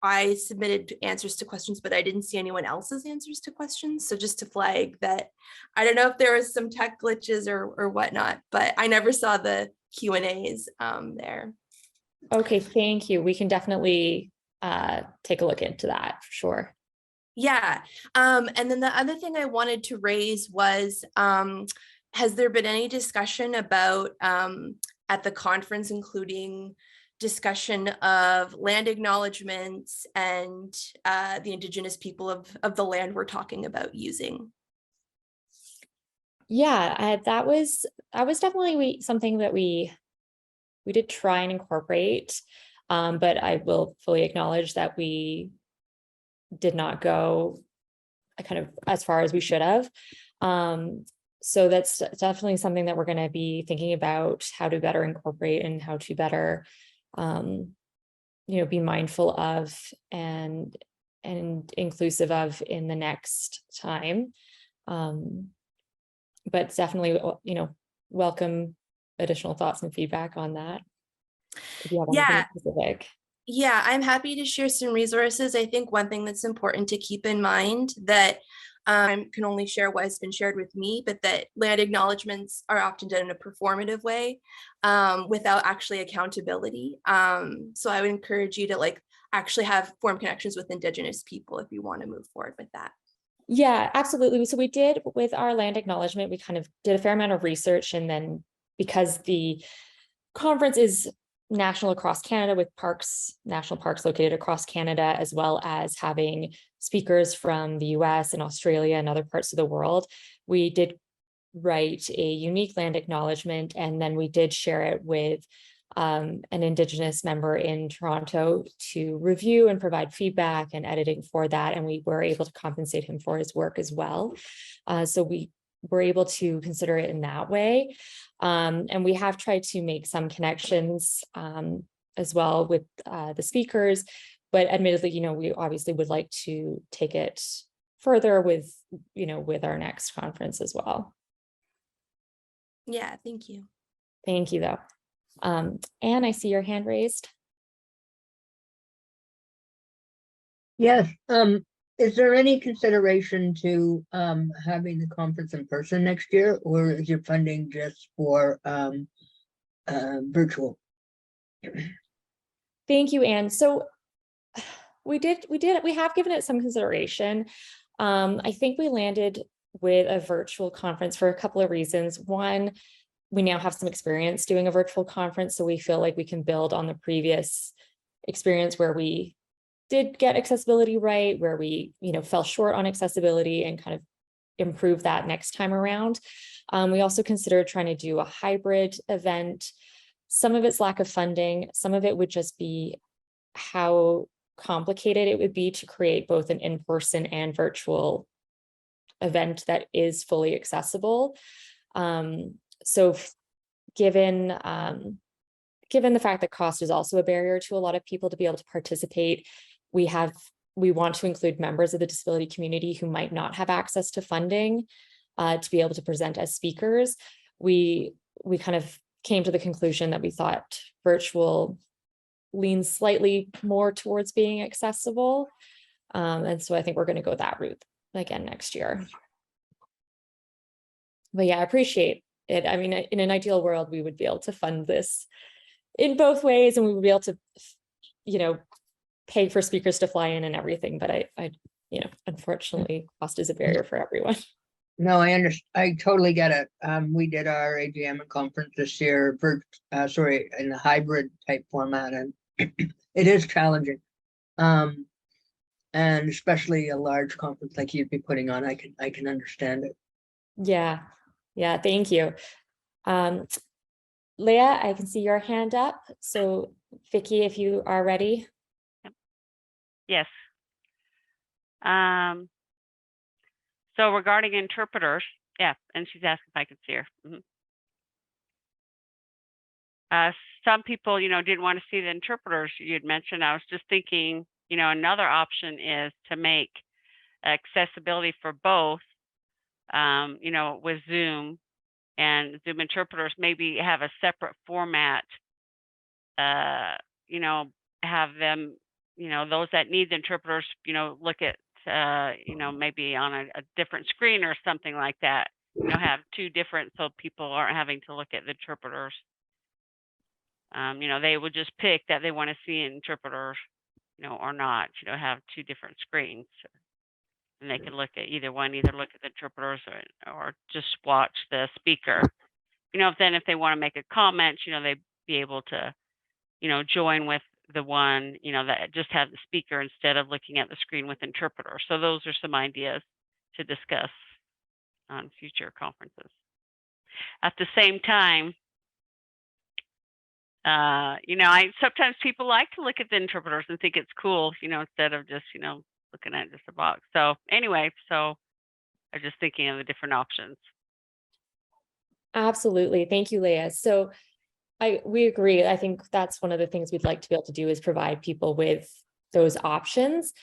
I submitted answers to questions, but I didn't see anyone else's answers to questions. So just to flag that, I don't know if there was some tech glitches or whatnot, but I never saw the Q&As there. Okay, thank you. We can definitely take a look into that for sure. Yeah. And then the other thing I wanted to raise was has there been any discussion about at the conference, including discussion of land acknowledgements and the Indigenous people of the land we're talking about using? Yeah, that was definitely something that we did try and incorporate, but I will fully acknowledge that we did not go kind of as far as we should have. So that's definitely something that we're going to be thinking about, how to better incorporate and how to better, be mindful of and inclusive of in the next time. But definitely, welcome additional thoughts and feedback on that. If you have anything specific. Yeah, I'm happy to share some resources. I think one thing that's important to keep in mind that I can only share what has been shared with me, but that land acknowledgements are often done in a performative way without actually accountability. So I would encourage you to actually form connections with Indigenous people if you want to move forward with that. Yeah, absolutely. So we did with our land acknowledgement, we kind of did a fair amount of research, and then because the conference is national across Canada with national parks located across Canada, as well as having speakers from the US and Australia and other parts of the world, we did write a unique land acknowledgement, and then we did share it with an Indigenous member in Toronto to review and provide feedback and editing for that. And we were able to compensate him for his work as well. So we were able to consider it in that way. And we have tried to make some connections as well with the speakers, but admittedly, we obviously would like to take it further with our next conference as well. Yeah, thank you. Thank you, though. Anne, I see your hand raised. Yes. Is there any consideration to having the conference in person next year, or is your funding just for virtual? Thank you, Anne. So we have given it some consideration. I think we landed with a virtual conference for a couple of reasons. One, we now have some experience doing a virtual conference, so we feel like we can build on the previous experience where we did get accessibility right, where we fell short on accessibility, and kind of improve that next time around. We also considered trying to do a hybrid event. Some of it's lack of funding, some of it would just be how complicated it would be to create both an in-person and virtual event that is fully accessible. So given the fact that cost is also a barrier to a lot of people to be able to participate, we want to include members of the disability community who might not have access to funding to be able to present as speakers. We kind of came to the conclusion that we thought virtual leans slightly more towards being accessible. And so I think we're going to go that route again next year. But yeah, I appreciate it. I mean, in an ideal world, we would be able to fund this in both ways, and we would be able to, pay for speakers to fly in and everything. But I unfortunately, cost is a barrier for everyone. No, I understand. I totally get it. We did our AGM conference this year in a hybrid type format, and it is challenging. And especially a large conference like you'd be putting on, I can understand it. Yeah. Thank you. Leah, I can see your hand up. So Vicky, if you are ready. Yes. So regarding interpreters, yeah, and she's asking if I could see her. Some people, didn't want to see the interpreters you'd mentioned. I was just thinking, another option is to make accessibility for both, with Zoom and Zoom interpreters, maybe have a separate format, have them, those that need the interpreters, look at, maybe on a different screen or something like that, have two different, so people aren't having to look at the interpreters. They would just pick that they want to see an interpreter, or not, have two different screens. And they can look at either one, either look at the interpreters or just watch the speaker. You know, then if they want to make a comment, you know, they'd be able to, you know, join with the one, you know, that just have the speaker instead of looking at the screen with interpreter. So those are some ideas to discuss on future conferences. At the same time, you know, sometimes people like to look at the interpreters and think it's cool, you know, instead of just, you know, looking at just a box. So anyway, so I'm just thinking of the different options. Absolutely. Thank you, Leah. So we agree. I think that's one of the things we'd like to be able to do is provide people with those options.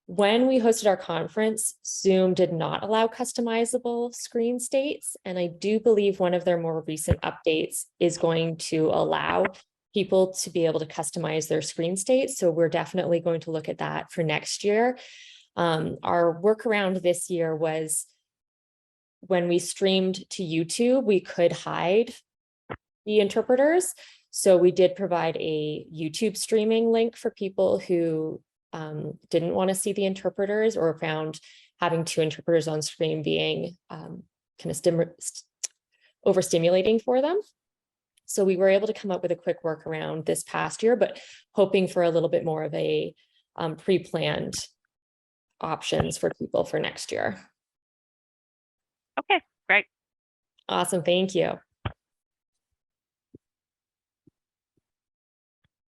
When we hosted our conference, Zoom did not allow customizable screen states. And I do believe one of their more recent updates is going to allow people to be able to customize their screen states. So we're definitely going to look at that for next year. Our workaround this year was when we streamed to YouTube, we could hide the interpreters. So we did provide a YouTube streaming link for people who didn't want to see the interpreters or found having two interpreters on screen being kind of overstimulating for them. So we were able to come up with a quick workaround this past year, but hoping for a little bit more of a pre-planned options for people for next year. Okay, great. Awesome, thank you.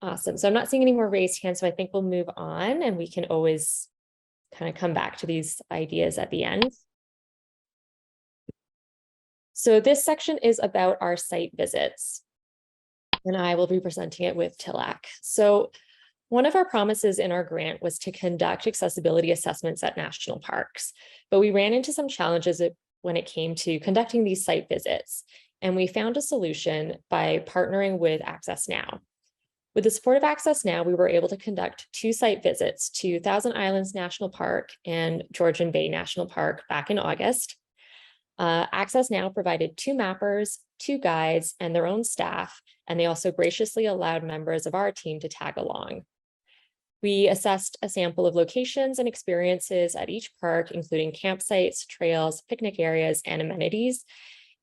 Awesome. So I'm not seeing any more raised hands, so I think we'll move on and we can always kind of come back to these ideas at the end. So this section is about our site visits, and I will be presenting it with Tilak. So one of our promises in our grant was to conduct accessibility assessments at national parks, but we ran into some challenges when it came to conducting these site visits, and we found a solution by partnering with Access Now. With the support of Access Now, we were able to conduct 2 site visits to Thousand Islands National Park and Georgian Bay National Park back in August. Access Now provided 2 mappers, 2 guides, and their own staff, and they also graciously allowed members of our team to tag along. We assessed a sample of locations and experiences at each park, including campsites, trails, picnic areas, and amenities.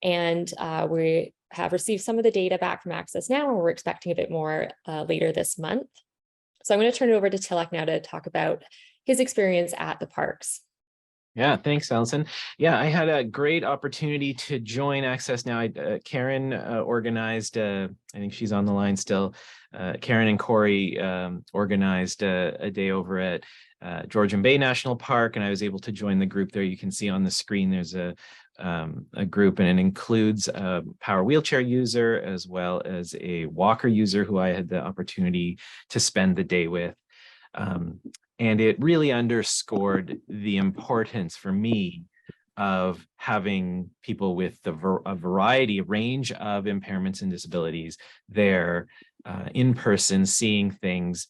And we have received some of the data back from Access Now, and we're expecting a bit more later this month. So I'm going to turn it over to Tilak now to talk about his experience at the parks. Yeah, thanks, Allison. Yeah, I had a great opportunity to join Access Now. Karen organized, I think she's on the line still. Karen and Corey organized a day over at Georgian Bay National Park, and I was able to join the group there. You can see on the screen there's a group, and it includes a power wheelchair user as well as a walker user who I had the opportunity to spend the day with. And it really underscored the importance for me of having people with a range of impairments and disabilities there in person, seeing things,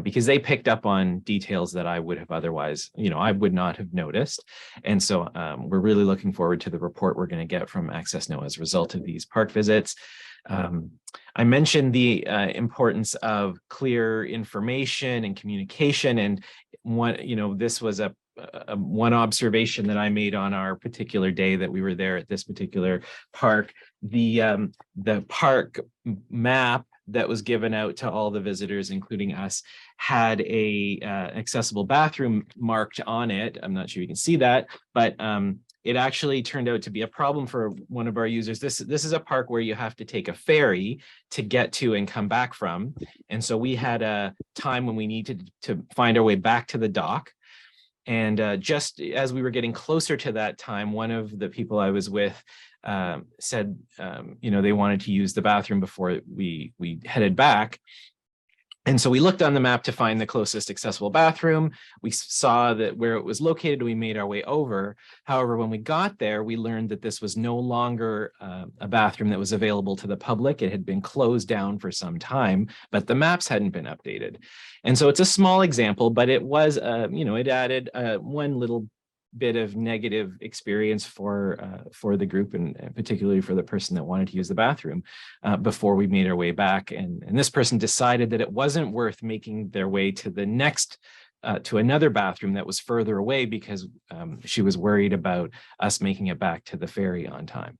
because they picked up on details that I would have otherwise, I would not have noticed. And so we're really looking forward to the report we're going to get from Access Now as a result of these park visits. I mentioned the importance of clear information and communication, and this was one observation that I made on our particular day that we were there at this particular park. The park map that was given out to all the visitors, including us, had a accessible bathroom marked on it. I'm not sure you can see that, but it actually turned out to be a problem for one of our users. This is a park where you have to take a ferry to get to and come back from. And so we had a time when we needed to find our way back to the dock. And just as we were getting closer to that time, one of the people I was with said, they wanted to use the bathroom before we headed back. And so we looked on the map to find the closest accessible bathroom. We saw that where it was located, we made our way over. However, when we got there, we learned that this was no longer a bathroom that was available to the public. It had been closed down for some time, but the maps hadn't been updated. And so it's a small example, but it was, it added one little bit of negative experience for the group, and particularly for the person that wanted to use the bathroom before we made our way back. And this person decided that it wasn't worth making their way to the next to another bathroom that was further away because she was worried about us making it back to the ferry on time.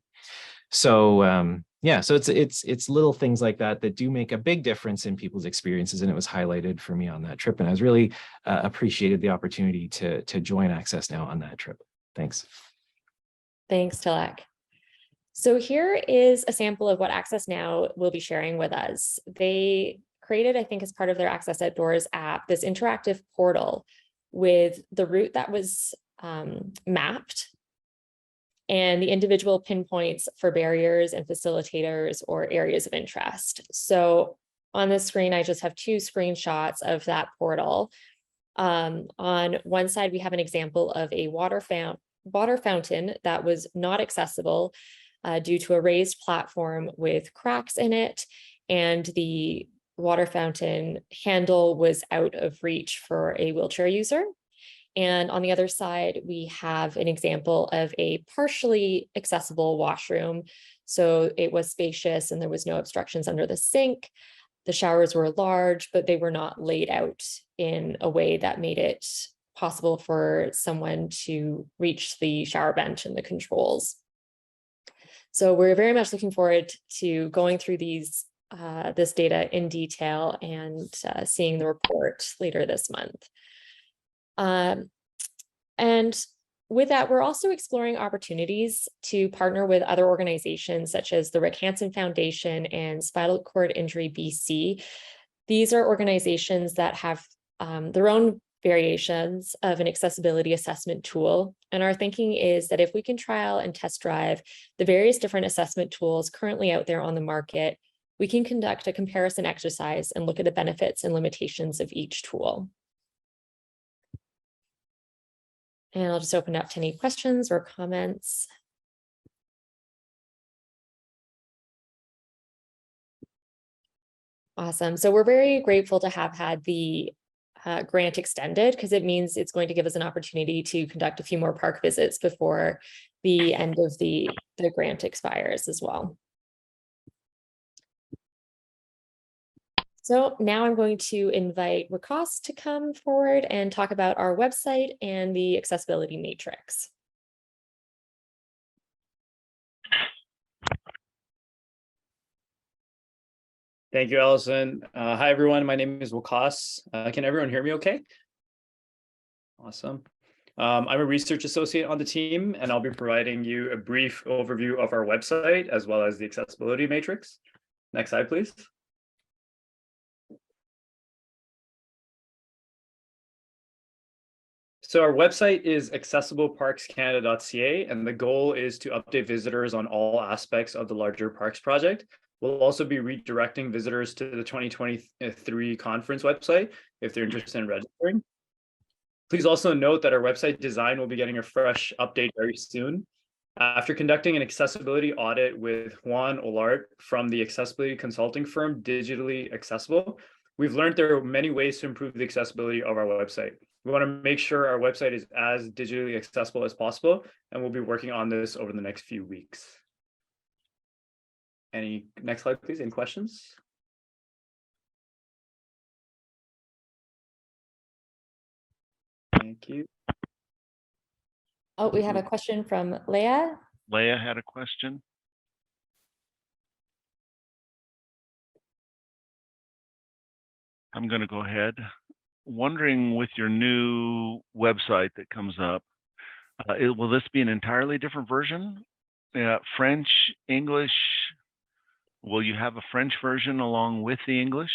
So yeah, so it's little things like that that do make a big difference in people's experiences, and it was highlighted for me on that trip. And I was really appreciated the opportunity to join Access Now on that trip. Thanks. Thanks, Tilak. So here is a sample of what Access Now will be sharing with us. They created, I think, as part of their Access Outdoors app, this interactive portal with the route that was mapped and the individual pinpoints for barriers and facilitators or areas of interest. So on the screen, I just have two screenshots of that portal. On one side, we have an example of a water fountain that was not accessible due to a raised platform with cracks in it, and the water fountain handle was out of reach for a wheelchair user. And on the other side, we have an example of a partially accessible washroom. So it was spacious and there was no obstructions under the sink. The showers were large, but they were not laid out in a way that made it possible for someone to reach the shower bench and the controls. So we're very much looking forward to going through this data in detail and seeing the report later this month. And with that, we're also exploring opportunities to partner with other organizations such as the Rick Hansen Foundation and Spinal Cord Injury BC. These are organizations that have their own variations of an accessibility assessment tool. And our thinking is that if we can trial and test drive the various different assessment tools currently out there on the market, we can conduct a comparison exercise and look at the benefits and limitations of each tool. And I'll just open up to any questions or comments. Awesome. So we're very grateful to have had the grant extended, because it means it's going to give us an opportunity to conduct a few more park visits before the end of the grant expires as well. So now I'm going to invite Rakas to come forward and talk about our website and the accessibility matrix. Thank you, Allison. Hi, everyone. My name is Wakas. Can everyone hear me okay? Awesome. I'm a research associate on the team, and I'll be providing you a brief overview of our website as well as the accessibility matrix. Next slide, please. So our website is accessibleparkscanada.ca, and the goal is to update visitors on all aspects of the larger parks project. We'll also be redirecting visitors to the 2023 conference website if they're interested in registering. Please also note that our website design will be getting a fresh update very soon. After conducting an accessibility audit with Juan Olart from the accessibility consulting firm Digitally Accessible, we've learned there are many ways to improve the accessibility of our website. We want to make sure our website is as digitally accessible as possible, and we'll be working on this over the next few weeks. Next slide, please. Any questions? Thank you. Oh, we have a question from Leah. Leah had a question. I'm going to go ahead. Wondering, with your new website that comes up, will this be an entirely different version? French, English? Will you have a French version along with the English?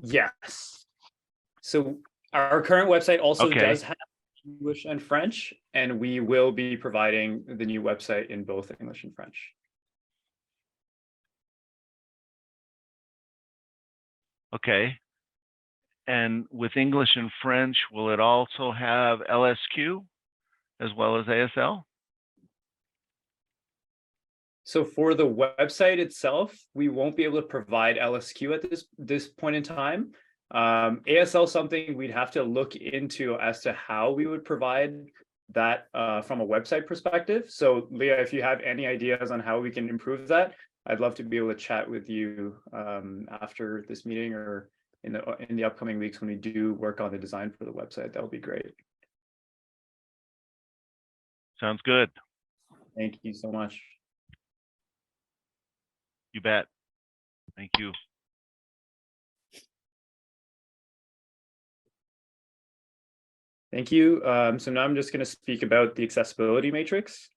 Yes. So our current website also does have English and French, and we will be providing the new website in both English and French. Okay. And with English and French, will it also have LSQ as well as ASL? So for the website itself, we won't be able to provide LSQ at this point in time. ASL something we'd have to look into as to how we would provide that from a website perspective. So Leah, if you have any ideas on how we can improve that, I'd love to be able to chat with you after this meeting or in the upcoming weeks when we do work on the design for the website. That would be great. Sounds good. Thank you so much. You bet. Thank you. Thank you. So now I'm just going to speak about the accessibility matrix.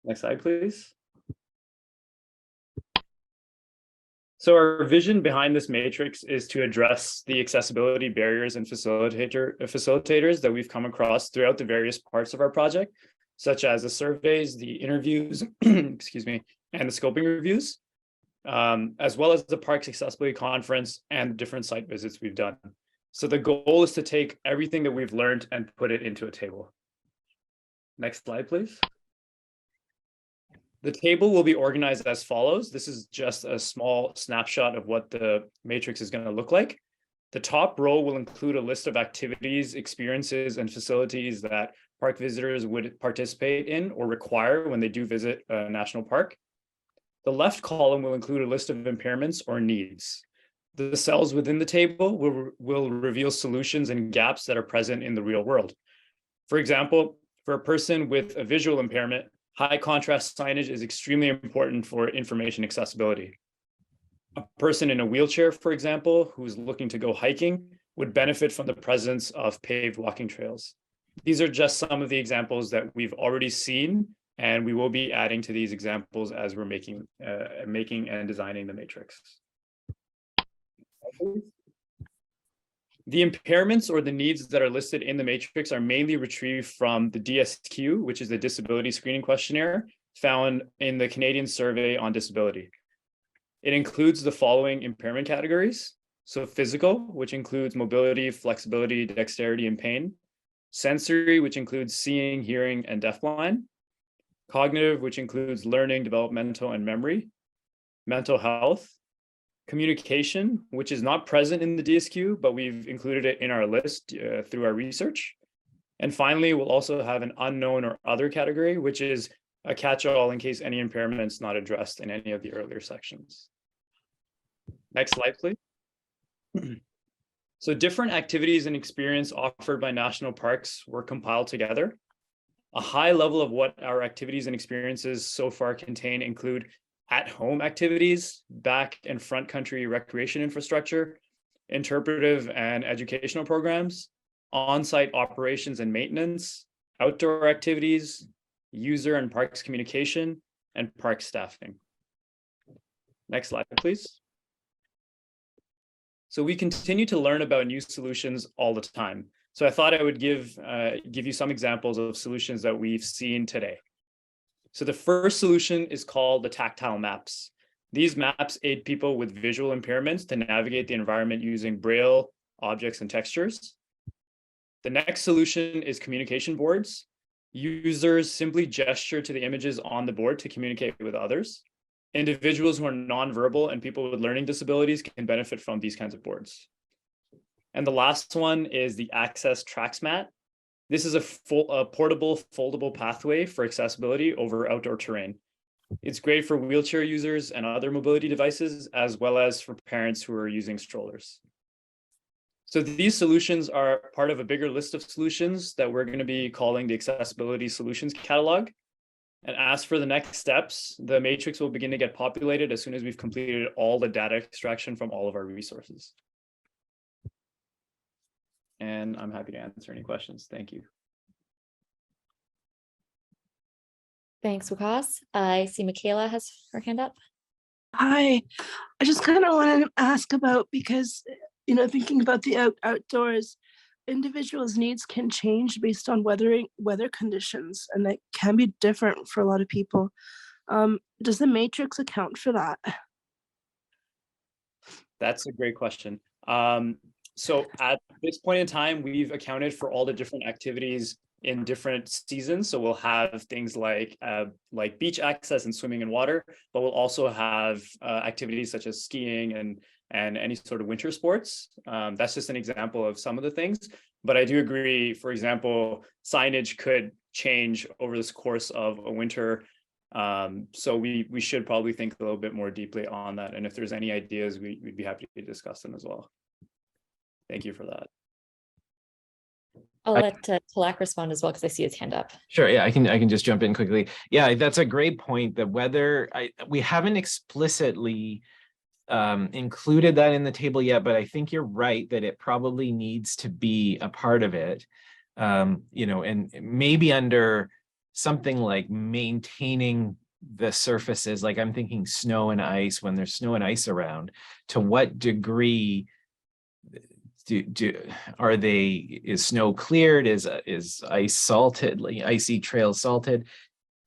Next slide, please. So our vision behind this matrix is to address the accessibility barriers and facilitators that we've come across throughout the various parts of our project, such as the surveys, the interviews, excuse me, and the scoping reviews, as well as the Parks Accessibility Conference and different site visits we've done. So the goal is to take everything that we've learned and put it into a table. Next slide, please. The table will be organized as follows. This is just a small snapshot of what the matrix is going to look like. The top row will include a list of activities, experiences, and facilities that park visitors would participate in or require when they do visit a national park. The left column will include a list of impairments or needs. The cells within the table will reveal solutions and gaps that are present in the real world. For example, for a person with a visual impairment, high contrast signage is extremely important for information accessibility. A person in a wheelchair, for example, who's looking to go hiking would benefit from the presence of paved walking trails. These are just some of the examples that we've already seen, and we will be adding to these examples as we're making and designing the matrix. The impairments or the needs that are listed in the matrix are mainly retrieved from the DSQ, which is the Disability Screening Questionnaire found in the Canadian Survey on Disability. It includes the following impairment categories. So physical, which includes mobility, flexibility, dexterity, and pain. Sensory, which includes seeing, hearing, and deafblind. Cognitive, which includes learning, developmental, and memory. Mental health. Communication, which is not present in the DSQ, but we've included it in our list through our research. And finally, we'll also have an unknown or other category, which is a catch-all in case any impairment's not addressed in any of the earlier sections. Next slide, please. So different activities and experience offered by national parks were compiled together. A high level of what our activities and experiences so far contain include at-home activities, back and front country recreation infrastructure, interpretive and educational programs, on-site operations and maintenance, outdoor activities, user and parks communication, and park staffing. Next slide, please. So we continue to learn about new solutions all the time. So I thought I would give you some examples of solutions that we've seen today. So the first solution is called the tactile maps. These maps aid people with visual impairments to navigate the environment using braille, objects, and textures. The next solution is communication boards. Users simply gesture to the images on the board to communicate with others. Individuals who are nonverbal and people with learning disabilities can benefit from these kinds of boards. And the last one is the Access Tracks Mat. This is a portable, foldable pathway for accessibility over outdoor terrain. It's great for wheelchair users and other mobility devices, as well as for parents who are using strollers. So these solutions are part of a bigger list of solutions that we're going to be calling the Accessibility Solutions Catalog. And as for the next steps, the matrix will begin to get populated as soon as we've completed all the data extraction from all of our resources. And I'm happy to answer any questions. Thank you. Thanks, Wakas. I see Michaela has her hand up. Hi, I just kind of want to ask about, because, you know, thinking about the outdoors, individuals' needs can change based on weather conditions, and it can be different for a lot of people. Does the matrix account for that? That's a great question. So at this point in time, we've accounted for all the different activities in different seasons. So we'll have things like beach access and swimming in water, but we'll also have activities such as skiing and any sort of winter sports. That's just an example of some of the things. But I do agree, for example, signage could change over this course of a winter. So we should probably think a little bit more deeply on that. And if there's any ideas, we'd be happy to discuss them as well. Thank you for that. I'll let Talak respond as well because I see his hand up. Sure, yeah, I can just jump in quickly. Yeah, that's a great point. The weather, we haven't explicitly included that in the table yet, but I think you're right that it probably needs to be a part of it. You know, and maybe under something like maintaining the surfaces, like I'm thinking snow and ice, when there's snow and ice around, to what degree is snow cleared, is ice salted, like icy trails salted?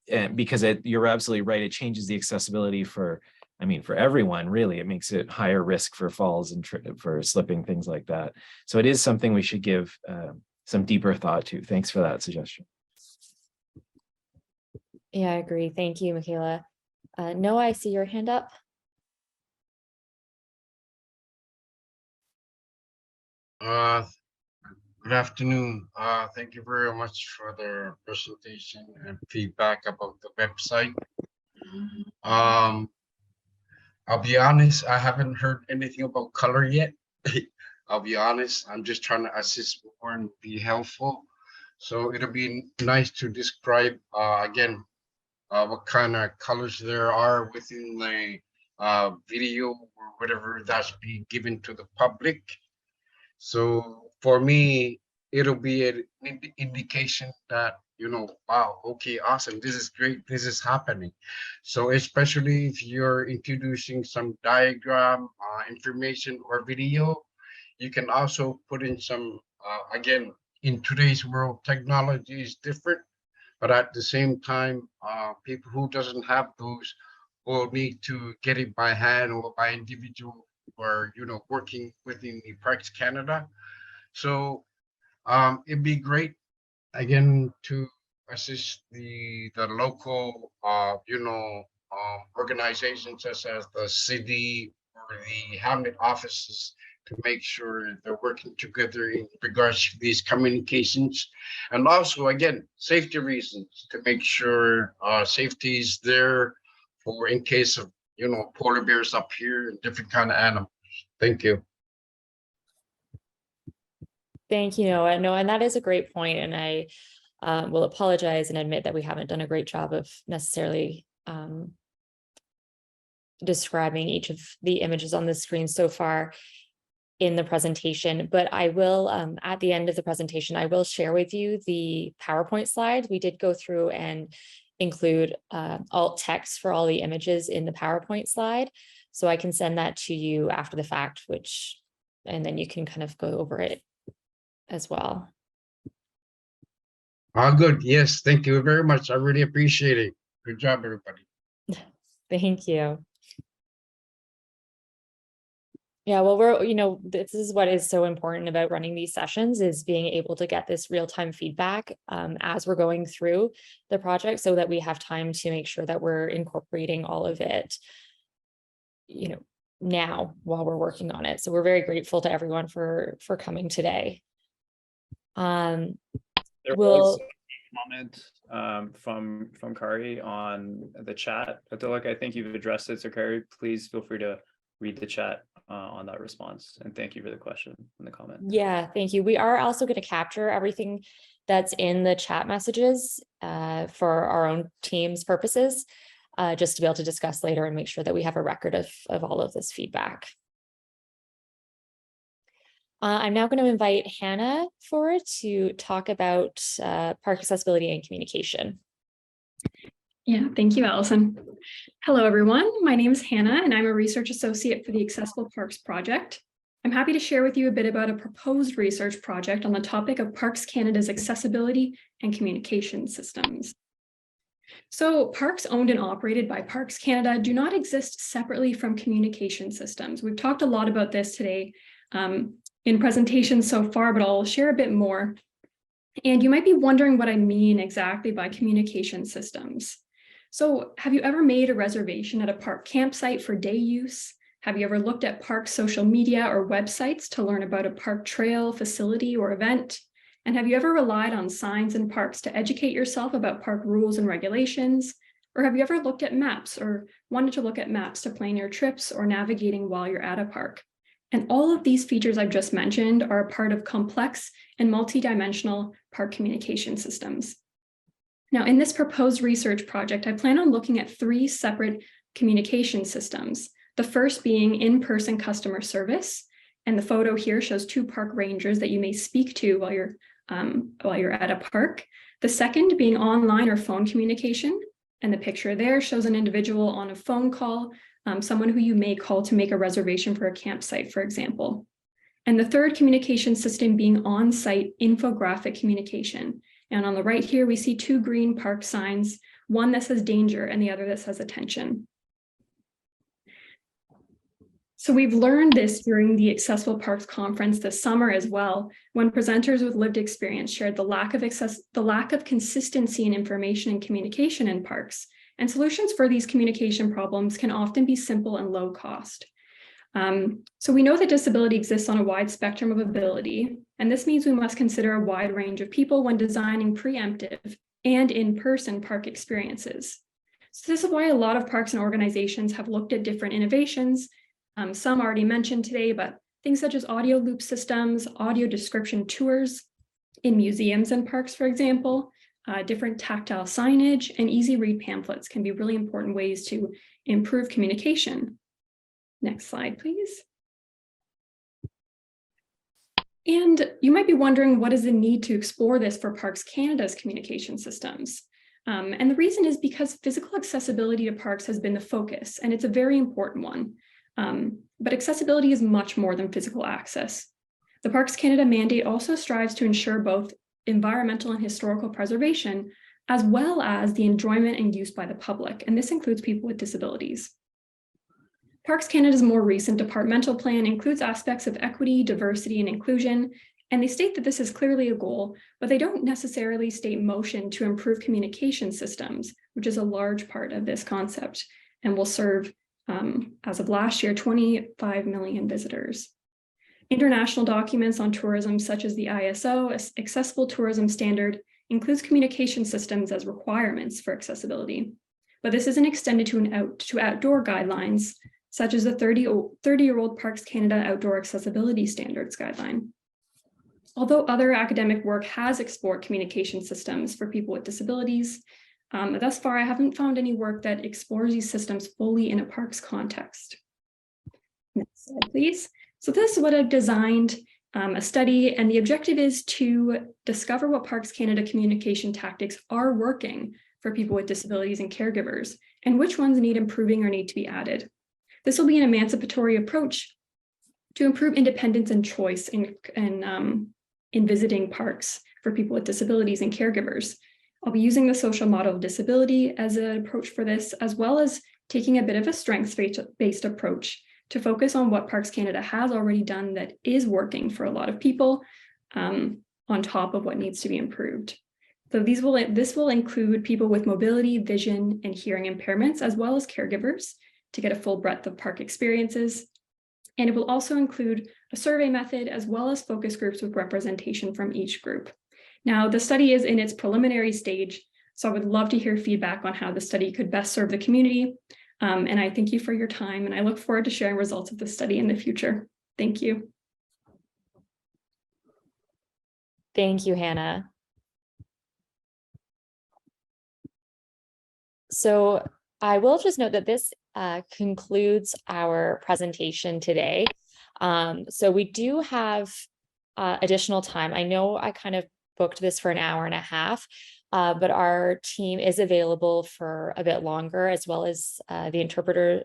And because you're absolutely right, it changes the accessibility for everyone, really. It makes it higher risk for falls and for slipping, things like that. So it is something we should give some deeper thought to. Thanks for that suggestion. Yeah, I agree. Thank you, Michaela. Noah, I see your hand up. Good afternoon. Thank you very much for the presentation and feedback about the website. I'll be honest, I haven't heard anything about color yet. I'll be honest, I'm just trying to assist more and be helpful. So it'll be nice to describe again what kind of colors there are within the video or whatever that's being given to the public. So for me, it'll be an indication that, you know, wow, okay, awesome, this is great, this is happening. So especially if you're introducing some diagram, information or video, you can also put in some, again, in today's world, technology is different, but at the same time, people who doesn't have those will need to get it by hand or by individual, or, you know, working within the Parks Canada. So it'd be great again to assist the local you know, organizations such as the city or the hamlet offices to make sure they're working together in regards to these communications, and also again safety reasons to make sure safety is there for in case of, you know, polar bears up here and different kind of animals. Thank you. Thank you, Noah. No, and that is a great point. And I will apologize and admit that we haven't done a great job of necessarily describing each of the images on the screen so far in the presentation, but I will, at the end of the presentation, I will share with you the PowerPoint slides. We did go through and include alt text for all the images in the PowerPoint slide. So I can send that to you after the fact, and then you can kind of go over it as well. Good. Yes, thank you very much. I really appreciate it. Good job, everybody. Thank you. Yeah, well, you know, this is what is so important about running these sessions, is being able to get this real-time feedback as we're going through the project, so that we have time to make sure that we're incorporating all of it, you know, now while we're working on it. So we're very grateful to everyone for coming today. There was a comment from Kari on the chat. Look, I think you've addressed it. So Kari, please feel free to read the chat on that response. And thank you for the question and the comment. Yeah, thank you. We are also going to capture everything that's in the chat messages for our own team's purposes, just to be able to discuss later and make sure that we have a record of all of this feedback. I'm now going to invite Hannah forward to talk about park accessibility and communication. Yeah, thank you, Allison. Hello, everyone. My name is Hannah, and I'm a research associate for the Accessible Parks Project. I'm happy to share with you a bit about a proposed research project on the topic of Parks Canada's accessibility and communication systems. So parks owned and operated by Parks Canada do not exist separately from communication systems. We've talked a lot about this today in presentations so far, but I'll share a bit more. And you might be wondering what I mean exactly by communication systems. So have you ever made a reservation at a park campsite for day use? Have you ever looked at park social media or websites to learn about a park trail, facility, or event? And have you ever relied on signs in parks to educate yourself about park rules and regulations? Or have you ever looked at maps or wanted to look at maps to plan your trips or navigating while you're at a park? And all of these features I've just mentioned are a part of complex and multidimensional park communication systems. Now, in this proposed research project, I plan on looking at 3 separate communication systems. The first being in-person customer service, and the photo here shows 2 park rangers that you may speak to while you're at a park. The second being online or phone communication, and the picture there shows an individual on a phone call, someone who you may call to make a reservation for a campsite, for example. And the third communication system being on-site infographic communication. And on the right here, we see 2 green park signs, one that says danger and the other that says attention. So we've learned this during the Accessible Parks Conference this summer as well, when presenters with lived experience shared the lack of consistency in information and communication in parks. And solutions for these communication problems can often be simple and low cost. So we know that disability exists on a wide spectrum of ability, and this means we must consider a wide range of people when designing preemptive and in-person park experiences. So this is why a lot of parks and organizations have looked at different innovations, some already mentioned today, but things such as audio loop systems, audio description tours in museums and parks, for example, different tactile signage, and easy read pamphlets can be really important ways to improve communication. Next slide, please. And you might be wondering, what is the need to explore this for Parks Canada's communication systems? And the reason is because physical accessibility to parks has been the focus, and it's a very important one. But accessibility is much more than physical access. The Parks Canada mandate also strives to ensure both environmental and historical preservation, as well as the enjoyment and use by the public, and this includes people with disabilities. Parks Canada's more recent departmental plan includes aspects of equity, diversity, and inclusion, and they state that this is clearly a goal, but they don't necessarily state motion to improve communication systems, which is a large part of this concept, and will serve, as of last year, 25 million visitors. International documents on tourism, such as the ISO Accessible Tourism Standard, includes communication systems as requirements for accessibility, but this isn't extended to outdoor guidelines, such as the 30-year-old Parks Canada Outdoor Accessibility Standards Guideline. Although other academic work has explored communication systems for people with disabilities, thus far I haven't found any work that explores these systems fully in a parks context. Next slide, please. So this is what I've designed, a study, and the objective is to discover what Parks Canada communication tactics are working for people with disabilities and caregivers, and which ones need improving or need to be added. This will be an emancipatory approach to improve independence and choice in visiting parks for people with disabilities and caregivers. I'll be using the social model of disability as an approach for this, as well as taking a bit of a strengths-based approach to focus on what Parks Canada has already done that is working for a lot of people, on top of what needs to be improved. So this will include people with mobility, vision, and hearing impairments, as well as caregivers, to get a full breadth of park experiences. And it will also include a survey method, as well as focus groups with representation from each group. Now, the study is in its preliminary stage, so I would love to hear feedback on how the study could best serve the community. And I thank you for your time, and I look forward to sharing results of the study in the future. Thank you. Thank you, Hannah. So I will just note that this concludes our presentation today. So we do have additional time. I know I kind of booked this for an hour and a half, but our team is available for a bit longer, as well as the interpreters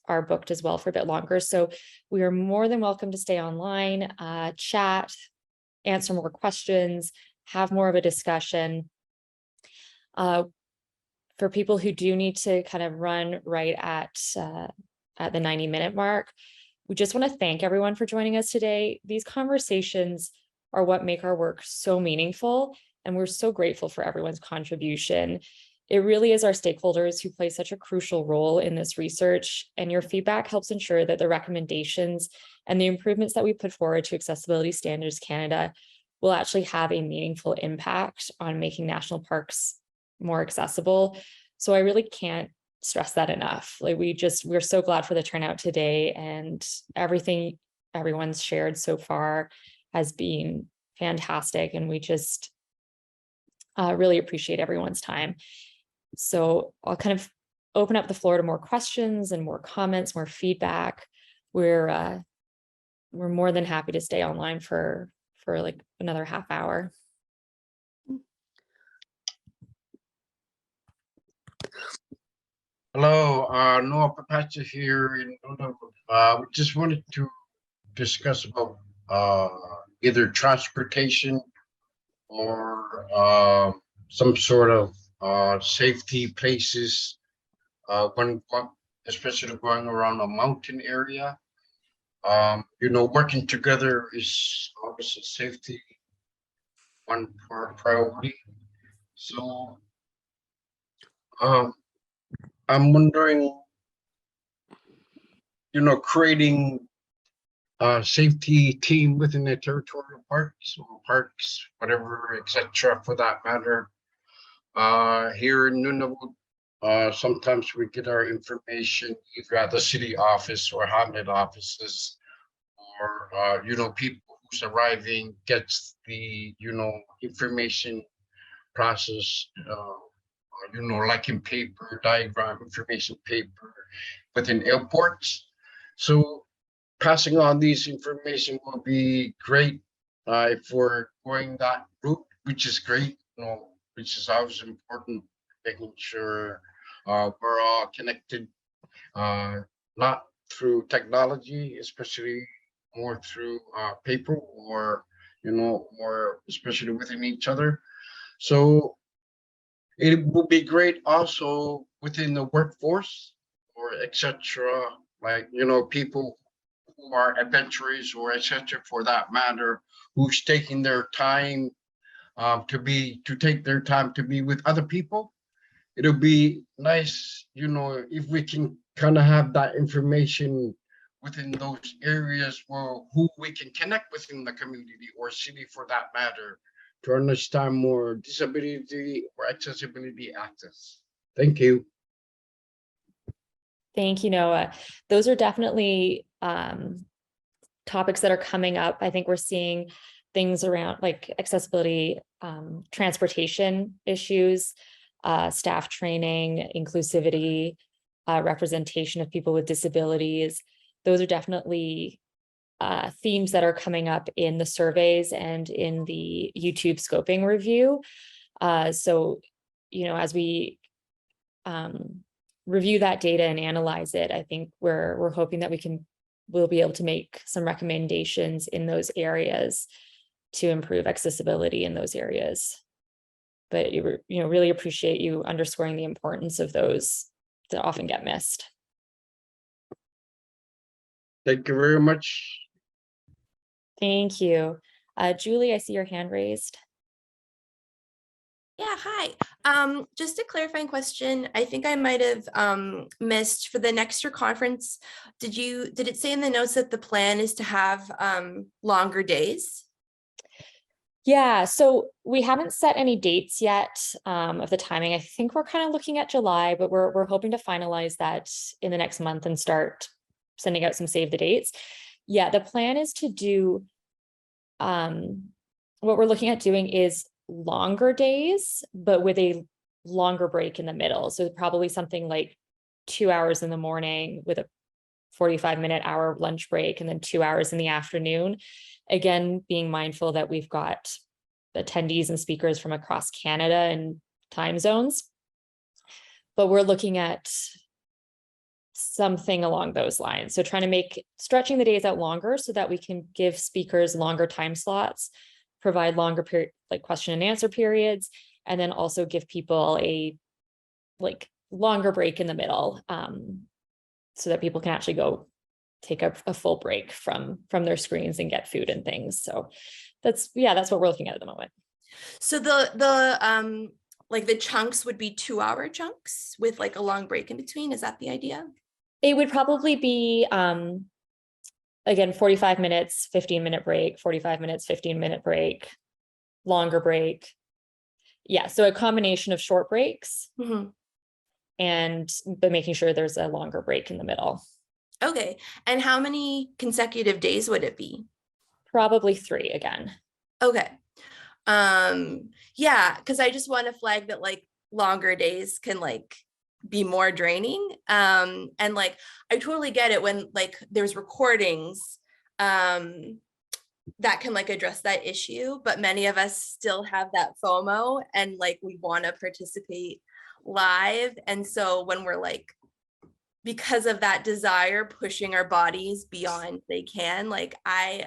are booked as well for a bit longer. So we are more than welcome to stay online, chat, answer more questions, have more of a discussion. For people who do need to kind of run right at the 90-minute mark, we just want to thank everyone for joining us today. These conversations are what make our work so meaningful, and we're so grateful for everyone's contribution. It really is our stakeholders who play such a crucial role in this research, and your feedback helps ensure that the recommendations and the improvements that we put forward to Accessibility Standards Canada will actually have a meaningful impact on making national parks more accessible. So I really can't stress that enough. Like we're so glad for the turnout today, and everything everyone's shared so far has been fantastic, and we just really appreciate everyone's time. So I'll kind of open up the floor to more questions and more comments, more feedback. We're more than happy to stay online for like another half hour. Hello, Noah Papacha here. We just wanted to discuss about either transportation or some sort of safety places when especially going around a mountain area. Working together is obviously safety one priority. So I'm wondering, creating a safety team within the territorial parks or parks, whatever, etc. for that matter. Here in Nunavut, sometimes we get our information either at the city office or Hamlet offices, or people who's arriving gets the information process, like in paper, diagram, information paper within airports. So passing on these information will be great if we're going that route, which is great, which is always important, making sure we're all connected, not through technology, especially more through paper or, or especially within each other. So it will be great also within the workforce or etc. Like, people who are adventurers or etc. for that matter, who's taking their time to take their time to be with other people. It'll be nice, if we can kind of have that information within those areas where who we can connect within the community or city for that matter, to understand more disability or accessibility access. Thank you. Thank you, Noah. Those are definitely topics that are coming up. I think we're seeing things around like accessibility, transportation issues, staff training, inclusivity, representation of people with disabilities. Those are definitely themes that are coming up in the surveys and in the YouTube scoping review. So, as we review that data and analyze it, I think we're hoping that we'll be able to make some recommendations in those areas to improve accessibility in those areas. But really appreciate you underscoring the importance of those that often get missed. Thank you very much. Thank you. Julie, I see your hand raised. Yeah, hi. Just a clarifying question. I think I might have missed for the next year conference. Did it say in the notes that the plan is to have longer days? Yeah, so we haven't set any dates yet of the timing. I think we're kind of looking at July, but we're hoping to finalize that in the next month and start sending out some save the dates. Yeah, the plan is to do, what we're looking at doing is longer days, but with a longer break in the middle. So probably something like 2 hours in the morning with a 45-minute lunch break, and then 2 hours in the afternoon. Again, being mindful that we've got attendees and speakers from across Canada and time zones, but we're looking at something along those lines. So trying to stretching the days out longer so that we can give speakers longer time slots, provide longer period, like question and answer periods, and then also give people a longer break in the middle, so that people can actually go take a full break from their screens and get food and things. So that's what we're looking at the moment. So the chunks would be 2-hour chunks with like a long break in between. Is that the idea? It would probably be again 45 minutes, 15-minute break, 45 minutes, 15-minute break, longer break. Yeah, so a combination of short breaks, but making sure there's a longer break in the middle. Okay. And how many consecutive days would it be? Probably 3 again. Okay. Yeah, because I just want to flag that like longer days can like be more draining. And like I totally get it when like there's recordings that can like address that issue, but many of us still have that FOMO and like we want to participate live. And so when we're like, because of that desire, pushing our bodies beyond they can, like I'm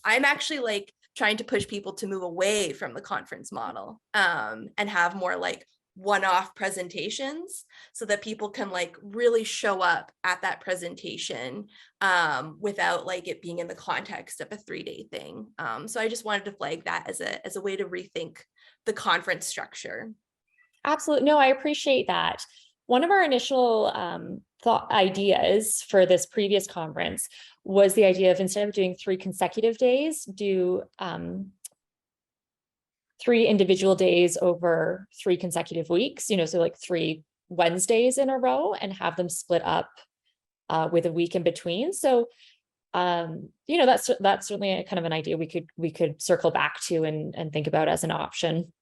actually like trying to push people to move away from the conference model and have more like one-off presentations so that people can like really show up at that presentation without like it being in the context of a 3-day thing. So I just wanted to flag that as a way to rethink the conference structure. Absolutely. No, I appreciate that. One of our initial thought ideas for this previous conference was the idea of, instead of doing 3 consecutive days, do 3 individual days over 3 consecutive weeks, you know, so like 3 Wednesdays in a row, and have them split up with a week in between. So, you know, that's certainly a kind of an idea we could circle back to and think about as an option.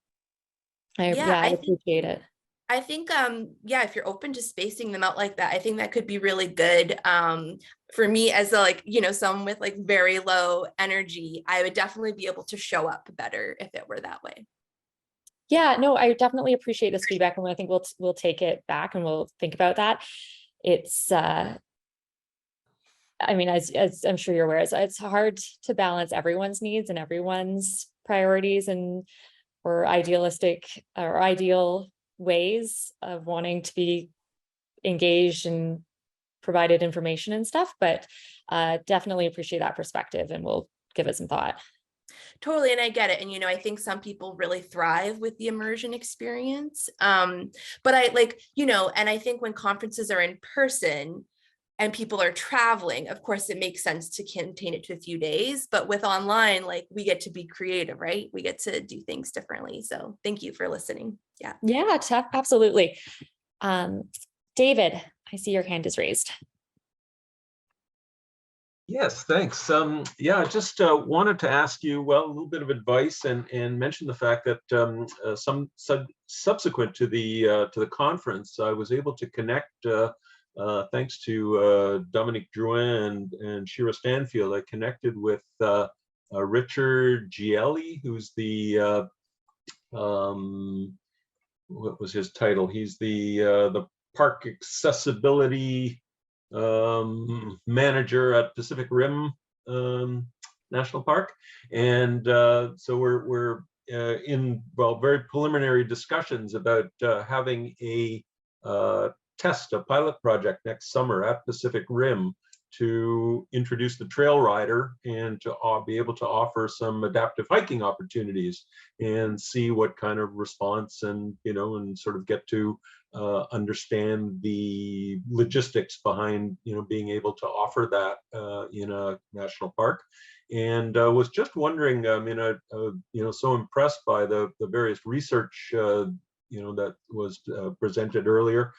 I appreciate it. I think, yeah, if you're open to spacing them out like that, I think that could be really good. For me as a, like, you know, someone with like very low energy, I would definitely be able to show up better if it were that way. Yeah, no, I definitely appreciate this feedback, and I think we'll take it back and we'll think about that. It's, I mean, as I'm sure you're aware, it's hard to balance everyone's needs and everyone's priorities or idealistic or ideal ways of wanting to be engaged and provided information and stuff, but definitely appreciate that perspective, and we'll give it some thought. Totally. And I get it. And, you know, I think some people really thrive with the immersion experience. But I like, you know, and I think when conferences are in person and people are traveling, of course, it makes sense to contain it to a few days. But with online, like, we get to be creative, right? We get to do things differently. So thank you for listening. Yeah. Yeah, absolutely. David, I see your hand is raised. Yes, thanks. Yeah, I just wanted to ask you, well, a little bit of advice and mention the fact that subsequent to the conference, I was able to connect, thanks to Dominique Drouin and Shira Stanfield. I connected with Richard Gielli, who's the what was his title? He's the park accessibility manager at Pacific Rim National Park, and so we're in very preliminary discussions about having a pilot project next summer at Pacific Rim to introduce the trail rider and to be able to offer some adaptive hiking opportunities and see what kind of response, and and sort of get to understand the logistics behind being able to offer that in a national park. And was just wondering, I mean, so impressed by the various research that was presented earlier.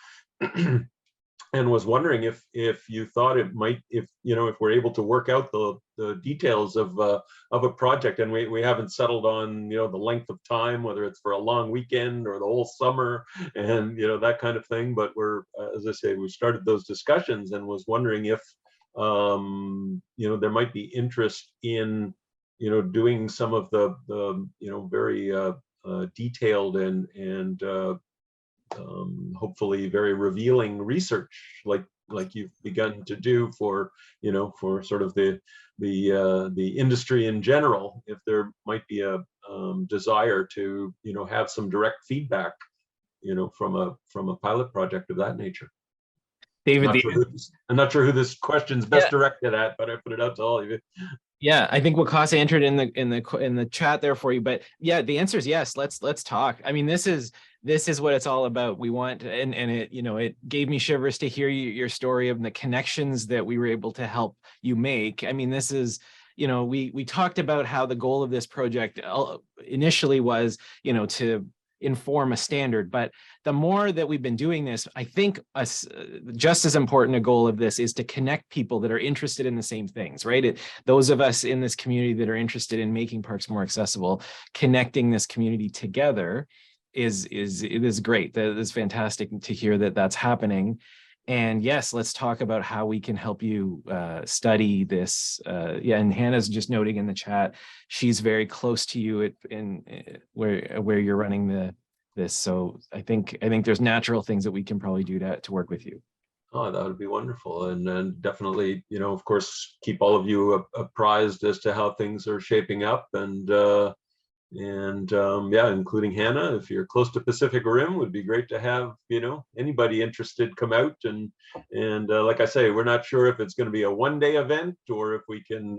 And was wondering if you thought it might, if we're able to work out the details of a project, and we haven't settled on the length of time, whether it's for a long weekend or the whole summer, and that kind of thing. But we're, as I say, we started those discussions, and was wondering if there might be interest in doing some of the very detailed and hopefully very revealing research like you've begun to do for for sort of the industry in general, if there might be a desire to have some direct feedback from a pilot project of that nature. David, I'm not sure who this question's best directed at, but I put it out to all of you. Yeah, I think Wakasa entered in the chat there for you, but yeah, the answer is yes. Let's talk. I mean, this is what it's all about. We want, and it it gave me shivers to hear your story of the connections that we were able to help you make. I mean, this is we talked about how the goal of this project initially was to inform a standard. But the more that we've been doing this, I think just as important a goal of this is to connect people that are interested in the same things, right? Those of us in this community that are interested in making parks more accessible, connecting this community together is great. That is fantastic to hear that that's happening. And yes, let's talk about how we can help you study this. Yeah, and Hannah's just noting in the chat, she's very close to you where you're running this. So I think there's natural things that we can probably do to work with you. Oh, that would be wonderful. And then definitely, of course, keep all of you apprised as to how things are shaping up. And yeah, including Hannah, if you're close to Pacific Rim, would be great to have, anybody interested come out. And like I say, we're not sure if it's going to be a one-day event or if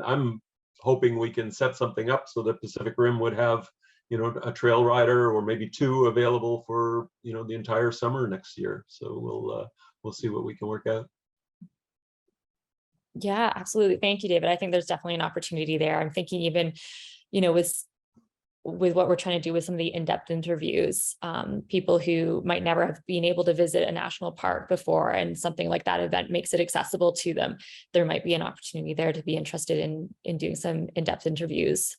I'm hoping we can set something up so that Pacific Rim would have, a trail rider or maybe two available for, the entire summer next year. So we'll see what we can work out. Yeah, absolutely. Thank you, David. I think there's definitely an opportunity there. I'm thinking even, with what we're trying to do with some of the in-depth interviews, people who might never have been able to visit a national park before, and something like that event makes it accessible to them. There might be an opportunity there to be interested in doing some in-depth interviews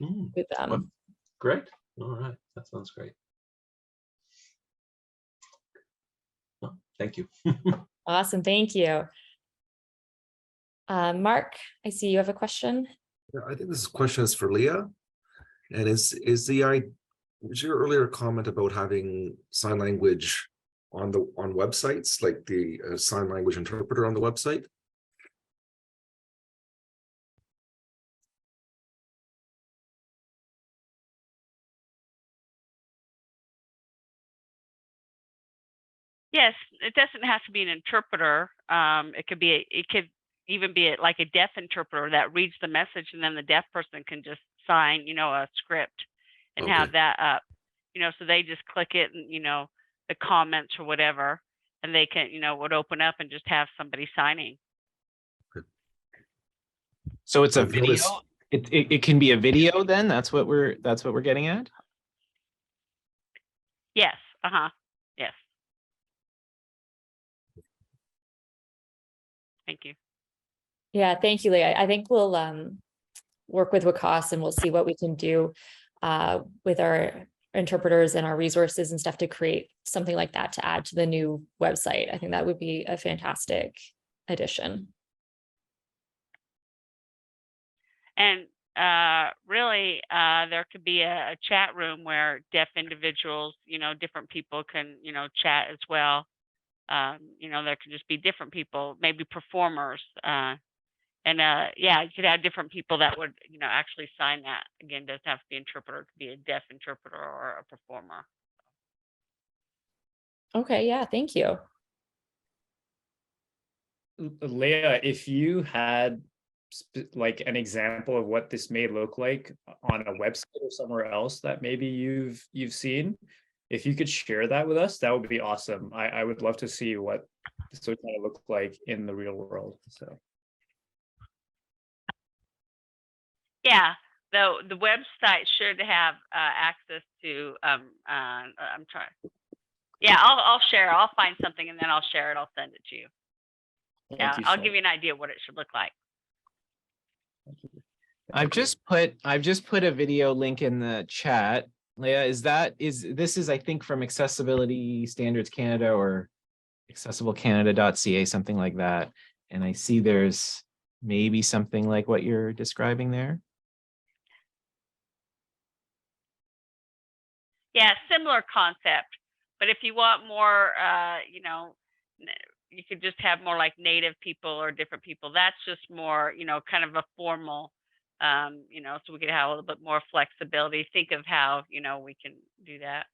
with them. Well, great. All right. That sounds great. Well, thank you. Awesome. Thank you. Mark, I see you have a question. Yeah, I think this question is for Leah. And was your earlier comment about having sign language on websites, like the sign language interpreter on the website? Yes, it doesn't have to be an interpreter. It could even be like a deaf interpreter that reads the message, and then the deaf person can just sign, a script and have that up, so they just click it and, the comments or whatever, and they can, would open up and just have somebody signing. So it's a video. It can be a video then. That's what we're getting at. Yes. Yes. Thank you. Yeah, thank you, Leah. I think we'll work with WCAS and we'll see what we can do with our interpreters and our resources and stuff to create something like that to add to the new website. I think that would be a fantastic addition. And really, there could be a chat room where deaf individuals, different people can, chat as well. There could just be different people, maybe performers. Yeah, you could have different people that would, actually sign that. Again, doesn't have to be interpreter, it could be a deaf interpreter or a performer. Okay, yeah, thank you. Leah, if you had like an example of what this may look like on a website or somewhere else that maybe you've seen, if you could share that with us, that would be awesome. I would love to see what this would kind of look like in the real world. So yeah, the website should have access to I'm trying. Yeah, I'll share. I'll find something and then I'll share it. I'll send it to you. Yeah, I'll give you an idea of what it should look like. I've just put a video link in the chat. Leah, this is I think from Accessibility Standards Canada or accessiblecanada.ca, something like that. And I see there's maybe something like what you're describing there. Yeah, similar concept. But if you want more, you could just have more like native people or different people. That's just more, kind of a formal, so we could have a little bit more flexibility. Think of how, we can do that.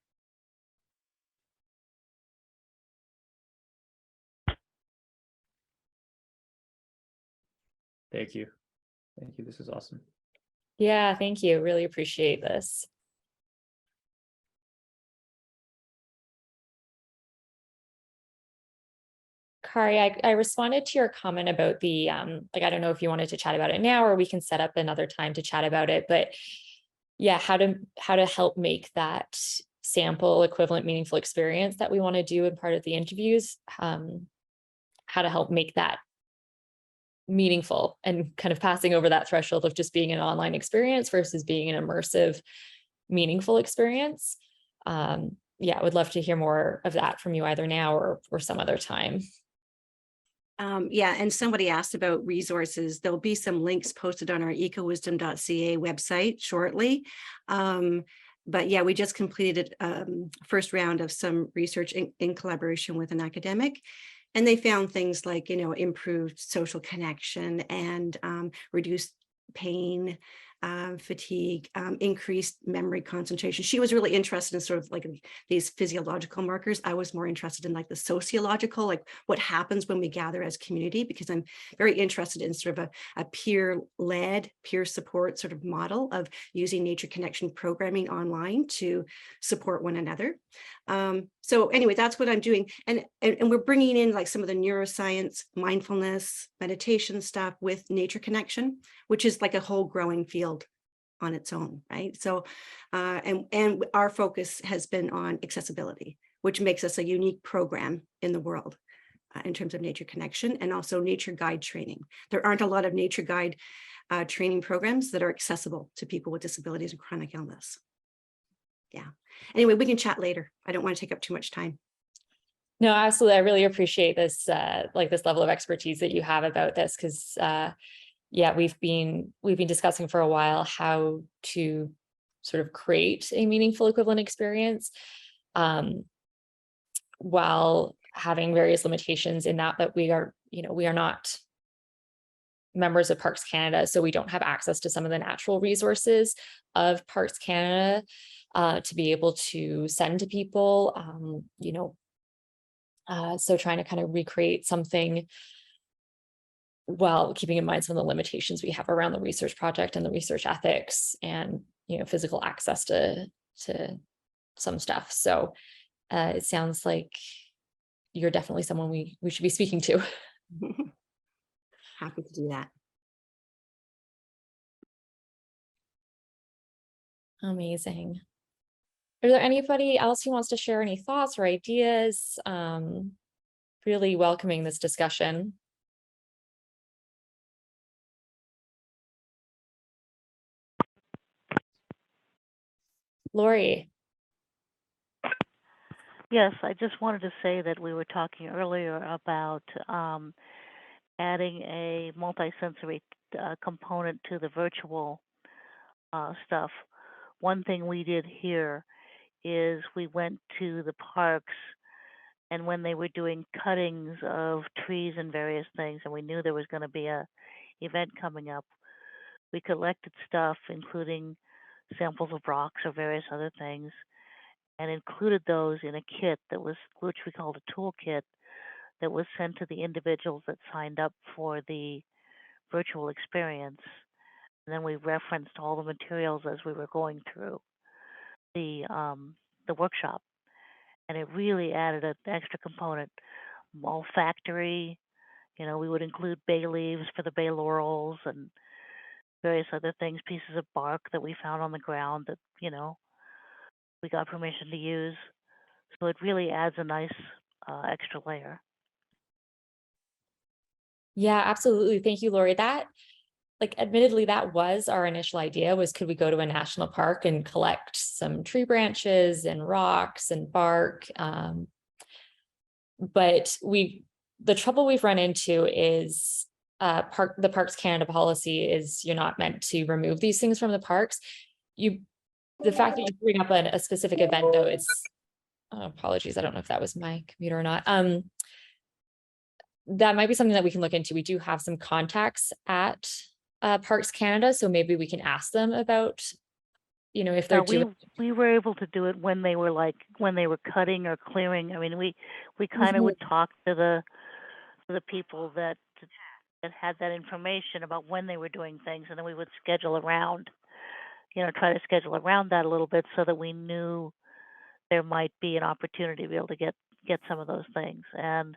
thank you. Thank you. This is awesome. Yeah, thank you. Really appreciate this. Kari, I responded to your comment about the, I don't know if you wanted to chat about it now or we can set up another time to chat about it, but yeah, how to help make that sample equivalent meaningful experience that we want to do in part of the interviews, how to help make that meaningful and kind of passing over that threshold of just being an online experience versus being an immersive, meaningful experience. Yeah, I would love to hear more of that from you either now or some other time. Yeah, and somebody asked about resources. There'll be some links posted on our ecowisdom.ca website shortly. But yeah, we just completed first round of some research in collaboration with an academic. And they found things like, improved social connection and reduced pain, fatigue, increased memory concentration. She was really interested in sort of like these physiological markers. I was more interested in like the sociological, like what happens when we gather as community, because I'm very interested in sort of a peer-led, peer support sort of model of using nature connection programming online to support one another. So anyway, that's what I'm doing. And we're bringing in like some of the neuroscience, mindfulness, meditation stuff with nature connection, which is like a whole growing field on its own, right? So, and our focus has been on accessibility, which makes us a unique program in the world in terms of nature connection and also nature guide training. There aren't a lot of nature guide training programs that are accessible to people with disabilities and chronic illness. Yeah. Anyway, we can chat later. I don't want to take up too much time. No, absolutely. I really appreciate this, like this level of expertise that you have about this, because yeah, we've been discussing for a while how to sort of create a meaningful equivalent experience while having various limitations in that we are not members of Parks Canada, so we don't have access to some of the natural resources of Parks Canada to be able to send to people, so trying to kind of recreate something while keeping in mind some of the limitations we have around the research project and the research ethics and, physical access to some stuff. So it sounds like you're definitely someone we should be speaking to. Happy to do that. Amazing. Is there anybody else who wants to share any thoughts or ideas? Really welcoming this discussion. Lori. Yes, I just wanted to say that we were talking earlier about adding a multisensory component to the virtual stuff. One thing we did here is we went to the parks, and when they were doing cuttings of trees and various things, and we knew there was going to be a event coming up, we collected stuff, including samples of rocks or various other things, and included those in a kit that was, which we called a toolkit, that was sent to the individuals that signed up for the virtual experience. And then we referenced all the materials as we were going through the workshop, and it really added an extra component. Olfactory, we would include bay leaves for the bay laurels and various other things, pieces of bark that we found on the ground that we got permission to use. So it really adds a nice extra layer. Yeah, absolutely. Thank you, Lori. That, admittedly, that was our initial idea, was could we go to a national park and collect some tree branches and rocks and bark? But the trouble we've run into is the Parks Canada policy is you're not meant to remove these things from the parks. The fact that you bring up a specific event, though, apologies, I don't know if that was my computer or not. That might be something that we can look into. We do have some contacts at Parks Canada, so maybe we can ask them about, if they're doing. We were able to do it when they were cutting or clearing. I mean, we kind of would talk to the people that had that information about when they were doing things, and then we would schedule around, try to schedule around that a little bit so that we knew there might be an opportunity to be able to get some of those things. And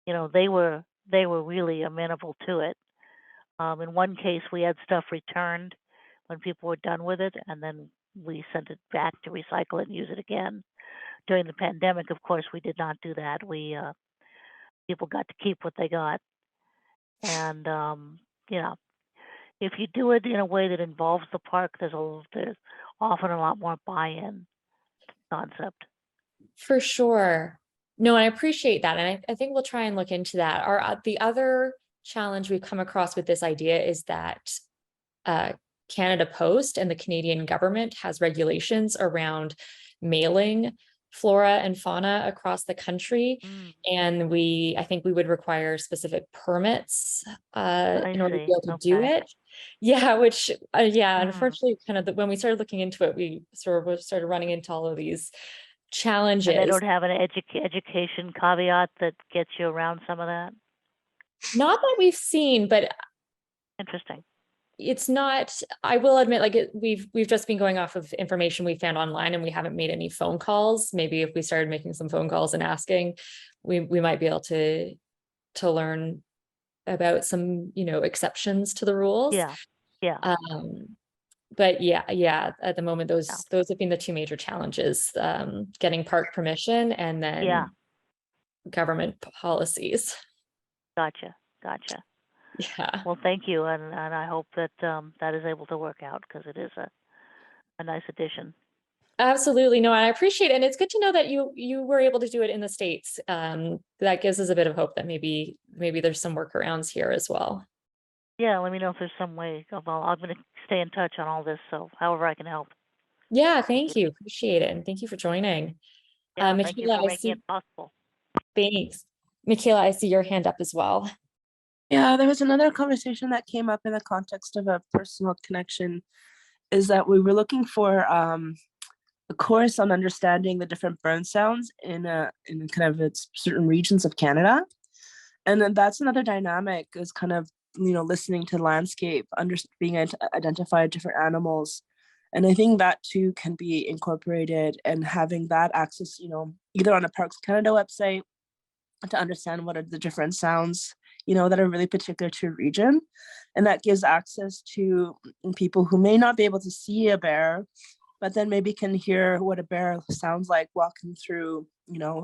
they were really amenable to it. In one case, we had stuff returned when people were done with it, and then we sent it back to recycle it and use it again. During the pandemic, of course, we did not do that. We people got to keep what they got, and you know, if you do it in a way that involves the park, there's often a lot more buy-in concept. For sure. No, and I appreciate that. And I think we'll try and look into that. The other challenge we've come across with this idea is that Canada Post and the Canadian government has regulations around mailing flora and fauna across the country. And I think we would require specific permits in order to be able to do it. Yeah, which, unfortunately, kind of when we started looking into it, we started running into all of these challenges. And they don't have an education caveat that gets you around some of that? Not that we've seen, but interesting. It's not, I will admit, like we've just been going off of information we found online, and we haven't made any phone calls. Maybe if we started making some phone calls and asking, we might be able to learn about some, exceptions to the rules. Yeah. But yeah, at the moment, those have been the two major challenges, getting park permission and then government policies. Gotcha. Yeah. Well, thank you, and I hope that that is able to work out, because it is a nice addition. Absolutely. No, I appreciate it. And it's good to know that you were able to do it in the States. That gives us a bit of hope that maybe there's some workarounds here as well. Yeah, let me know if there's some way. I'm going to stay in touch on all this, so however I can help. Yeah, thank you. Appreciate it. And thank you for joining. Yeah, thank you for making it possible. Thanks. Michaela, I see your hand up as well. Yeah, there was another conversation that came up in the context of a personal connection, is that we were looking for a course on understanding the different burn sounds in kind of its certain regions of Canada. And then that's another dynamic, is kind of, listening to the landscape, being able to identify different animals. And I think that too can be incorporated, and having that access, either on a Parks Canada website to understand what are the different sounds, that are really particular to a region. And that gives access to people who may not be able to see a bear, but then maybe can hear what a bear sounds like walking through,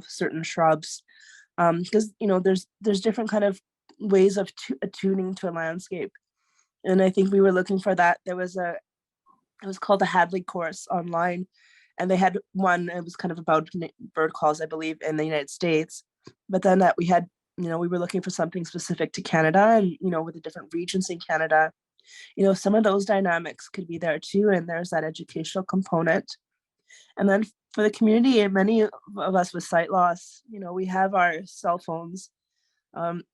certain shrubs. Because, there's different kind of ways of attuning to a landscape. And I think we were looking for that. It was called the Hadley course online. And they had one, it was kind of about bird calls, I believe, in the United States. But then that we had, we were looking for something specific to Canada, and, with the different regions in Canada, some of those dynamics could be there too. And there's that educational component. And then for the community, and many of us with sight loss, we have our cell phones.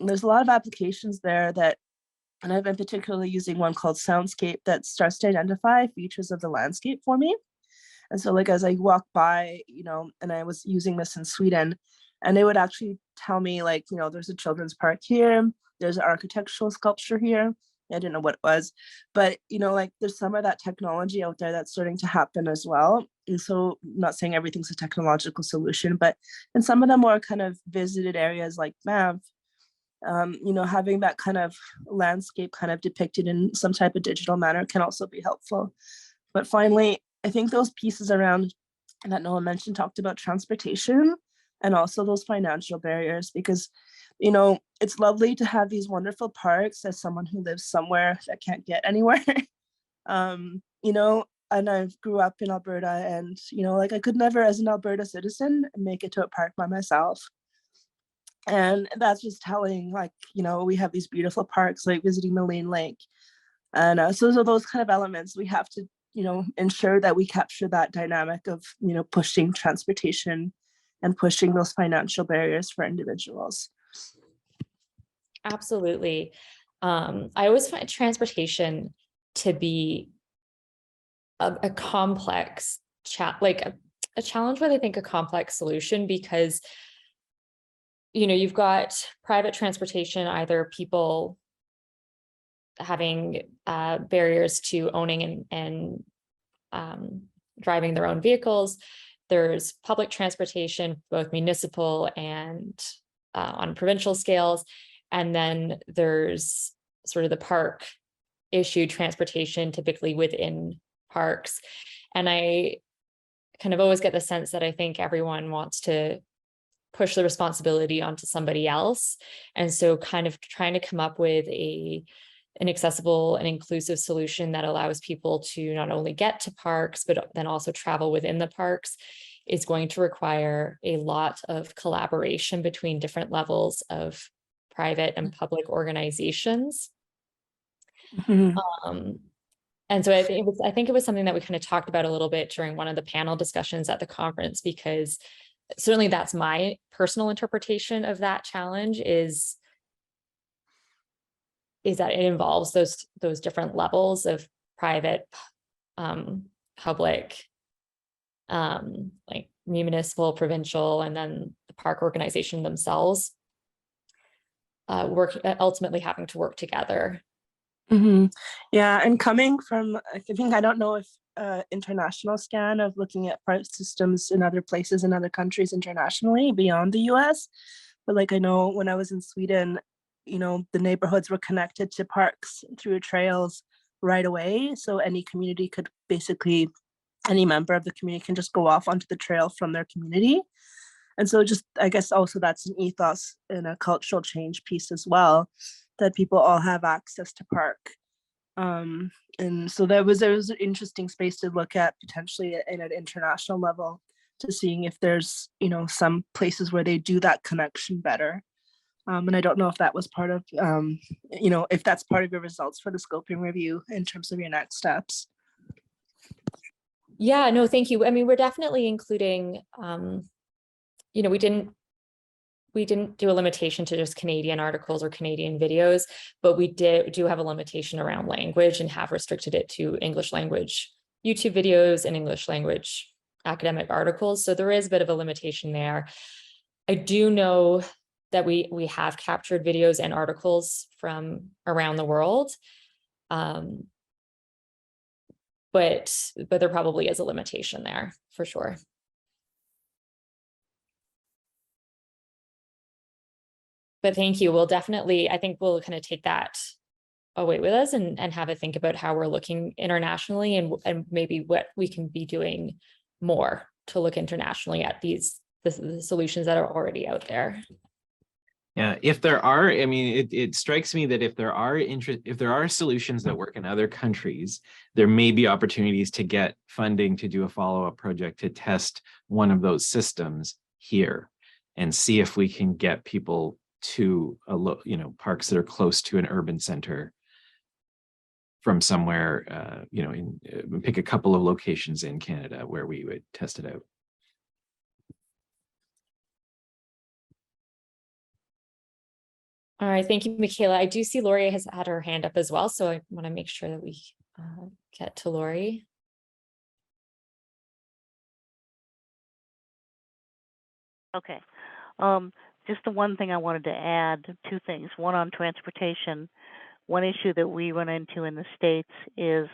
There's a lot of applications there and I've been particularly using one called Soundscape that starts to identify features of the landscape for me. And so, like, as I walk by, and I was using this in Sweden, and they would actually tell me, like, there's a children's park here, there's an architectural sculpture here. I didn't know what it was, but, like, there's some of that technology out there that's starting to happen as well. And so, I'm not saying everything's a technological solution, but in some of the more kind of visited areas like Banff, having that kind of landscape kind of depicted in some type of digital manner can also be helpful. But finally, I think those pieces around that Noah mentioned talked about transportation and also those financial barriers, because, it's lovely to have these wonderful parks as someone who lives somewhere that can't get anywhere. And I grew up in Alberta, and, like, I could never, as an Alberta citizen, make it to a park by myself. And that's just telling, like, we have these beautiful parks, like visiting Maligne Lake. And so those kind of elements, we have to, ensure that we capture that dynamic of, pushing transportation and pushing those financial barriers for individuals. Absolutely. I always find transportation to be a complex a challenge, but I think a complex solution, because you've got private transportation, either people having barriers to owning and driving their own vehicles. There's public transportation, both municipal and on provincial scales. And then there's sort of the park issue transportation, typically within parks. And I kind of always get the sense that I think everyone wants to push the responsibility onto somebody else. And so kind of trying to come up with an accessible and inclusive solution that allows people to not only get to parks, but then also travel within the parks is going to require a lot of collaboration between different levels of private and public organizations. And so I think it was something that we kind of talked about a little bit during one of the panel discussions at the conference, because certainly that's my personal interpretation of that challenge is that it involves those different levels of private, public, like municipal, provincial, and then the park organization themselves ultimately having to work together. Yeah, and coming from, I think, I don't know if international scan of looking at park systems in other places, in other countries internationally beyond the US, but like I know when I was in Sweden, you know, the neighborhoods were connected to parks through trails right away. So any community could basically, any member of the community can just go off onto the trail from their community. And so just, I guess also that's an ethos and a cultural change piece as well, that people all have access to park. And so there was an interesting space to look at potentially at an international level to seeing if there's, you know, some places where they do that connection better. And I don't know if that was part of, you know, if that's part of your results for the scoping review in terms of your next steps. Yeah, no, thank you. I mean, we're definitely including, you know, we didn't do a limitation to just Canadian articles or Canadian videos, but we do have a limitation around language and have restricted it to English language YouTube videos and English language academic articles. So there is a bit of a limitation there. I do know that we have captured videos and articles from around the world. But there probably is a limitation there for sure. But thank you. We'll definitely, I think we'll kind of take that away with us and have a think about how we're looking internationally and maybe what we can be doing more to look internationally at the solutions that are already out there. Yeah, if there are, I mean, it strikes me that if there are solutions that work in other countries, there may be opportunities to get funding to do a follow-up project to test one of those systems here and see if we can get people to parks that are close to an urban center from somewhere, pick a couple of locations in Canada where we would test it out. All right, thank you, Michaela. I do see Lori has had her hand up as well, so I want to make sure that we get to Lori. Okay. Just the one thing I wanted to add, two things. One on transportation. One issue that we run into in the States is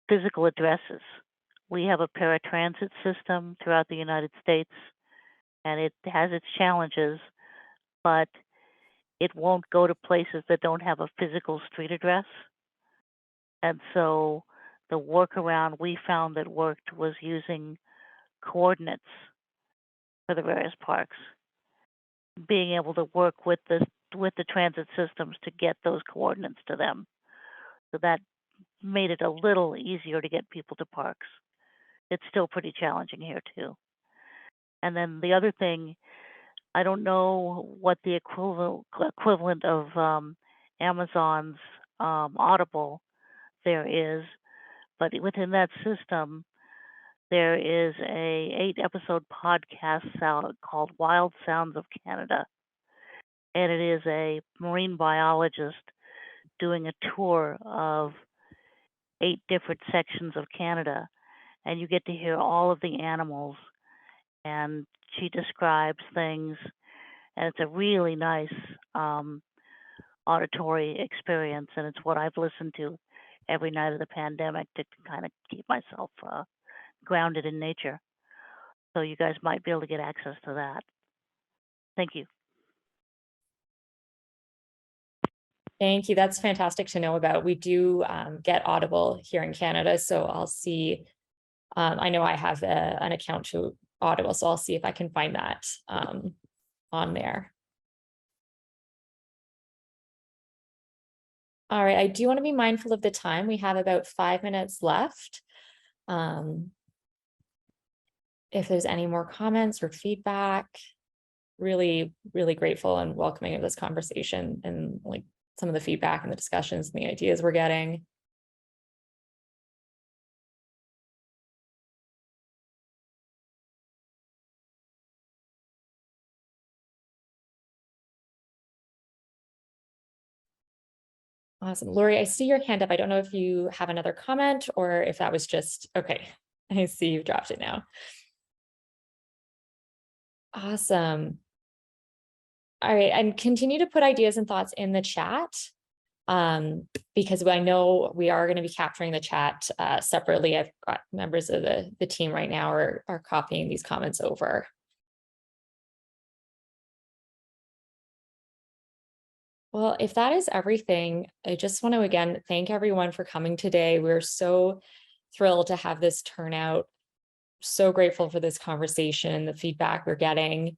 physical addresses. We have a paratransit system throughout the United States, and it has its challenges, but it won't go to places that don't have a physical street address. And so the workaround we found that worked was using coordinates for the various parks, being able to work with the transit systems to get those coordinates to them. So that made it a little easier to get people to parks. It's still pretty challenging here too. And then the other thing, I don't know what the equivalent of Amazon's Audible there is, but within that system, there is a 8-episode podcast called Wild Sounds of Canada. And it is a marine biologist doing a tour of 8 different sections of Canada. And you get to hear all of the animals. And she describes things. And it's a really nice auditory experience. And it's what I've listened to every night of the pandemic to kind of keep myself grounded in nature. So you guys might be able to get access to that. Thank you. Thank you. That's fantastic to know about. We do get Audible here in Canada, so I'll see I know I have an account to Ottawa, so I'll see if I can find that on there. All right, I do want to be mindful of the time. We have about 5 minutes left. If there's any more comments or feedback, really, really grateful and welcoming of this conversation and like some of the feedback and the discussions and the ideas we're getting. Awesome. Lori, I see your hand up. I don't know if you have another comment or if that was just, okay. I see you've dropped it now. Awesome. All right, and continue to put ideas and thoughts in the chat because I know we are going to be capturing the chat separately. I've got members of the team right now are copying these comments over. Well, if that is everything, I just want to again thank everyone for coming today. We're so thrilled to have this turnout. So grateful for this conversation, the feedback we're getting.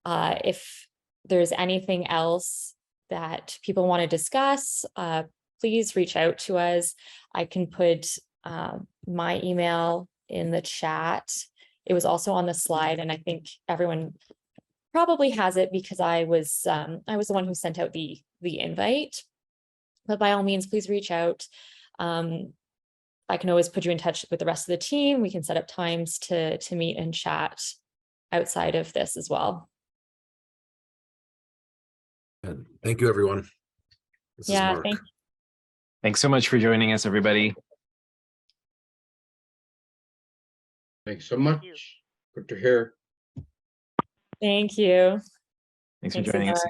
If there's anything else that people want to discuss, please reach out to us. I can put my email in the chat. It was also on the slide, and I think everyone probably has it because I was the one who sent out the invite. But by all means, please reach out. I can always put you in touch with the rest of the team. We can set up times to meet and chat outside of this as well. And thank you, everyone. This is Mark. Thanks so much for joining us, everybody. Thanks so much. Good to hear. Thank you. Thanks for joining us.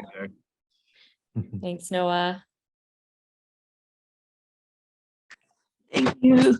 Thanks, Noah. Thank you.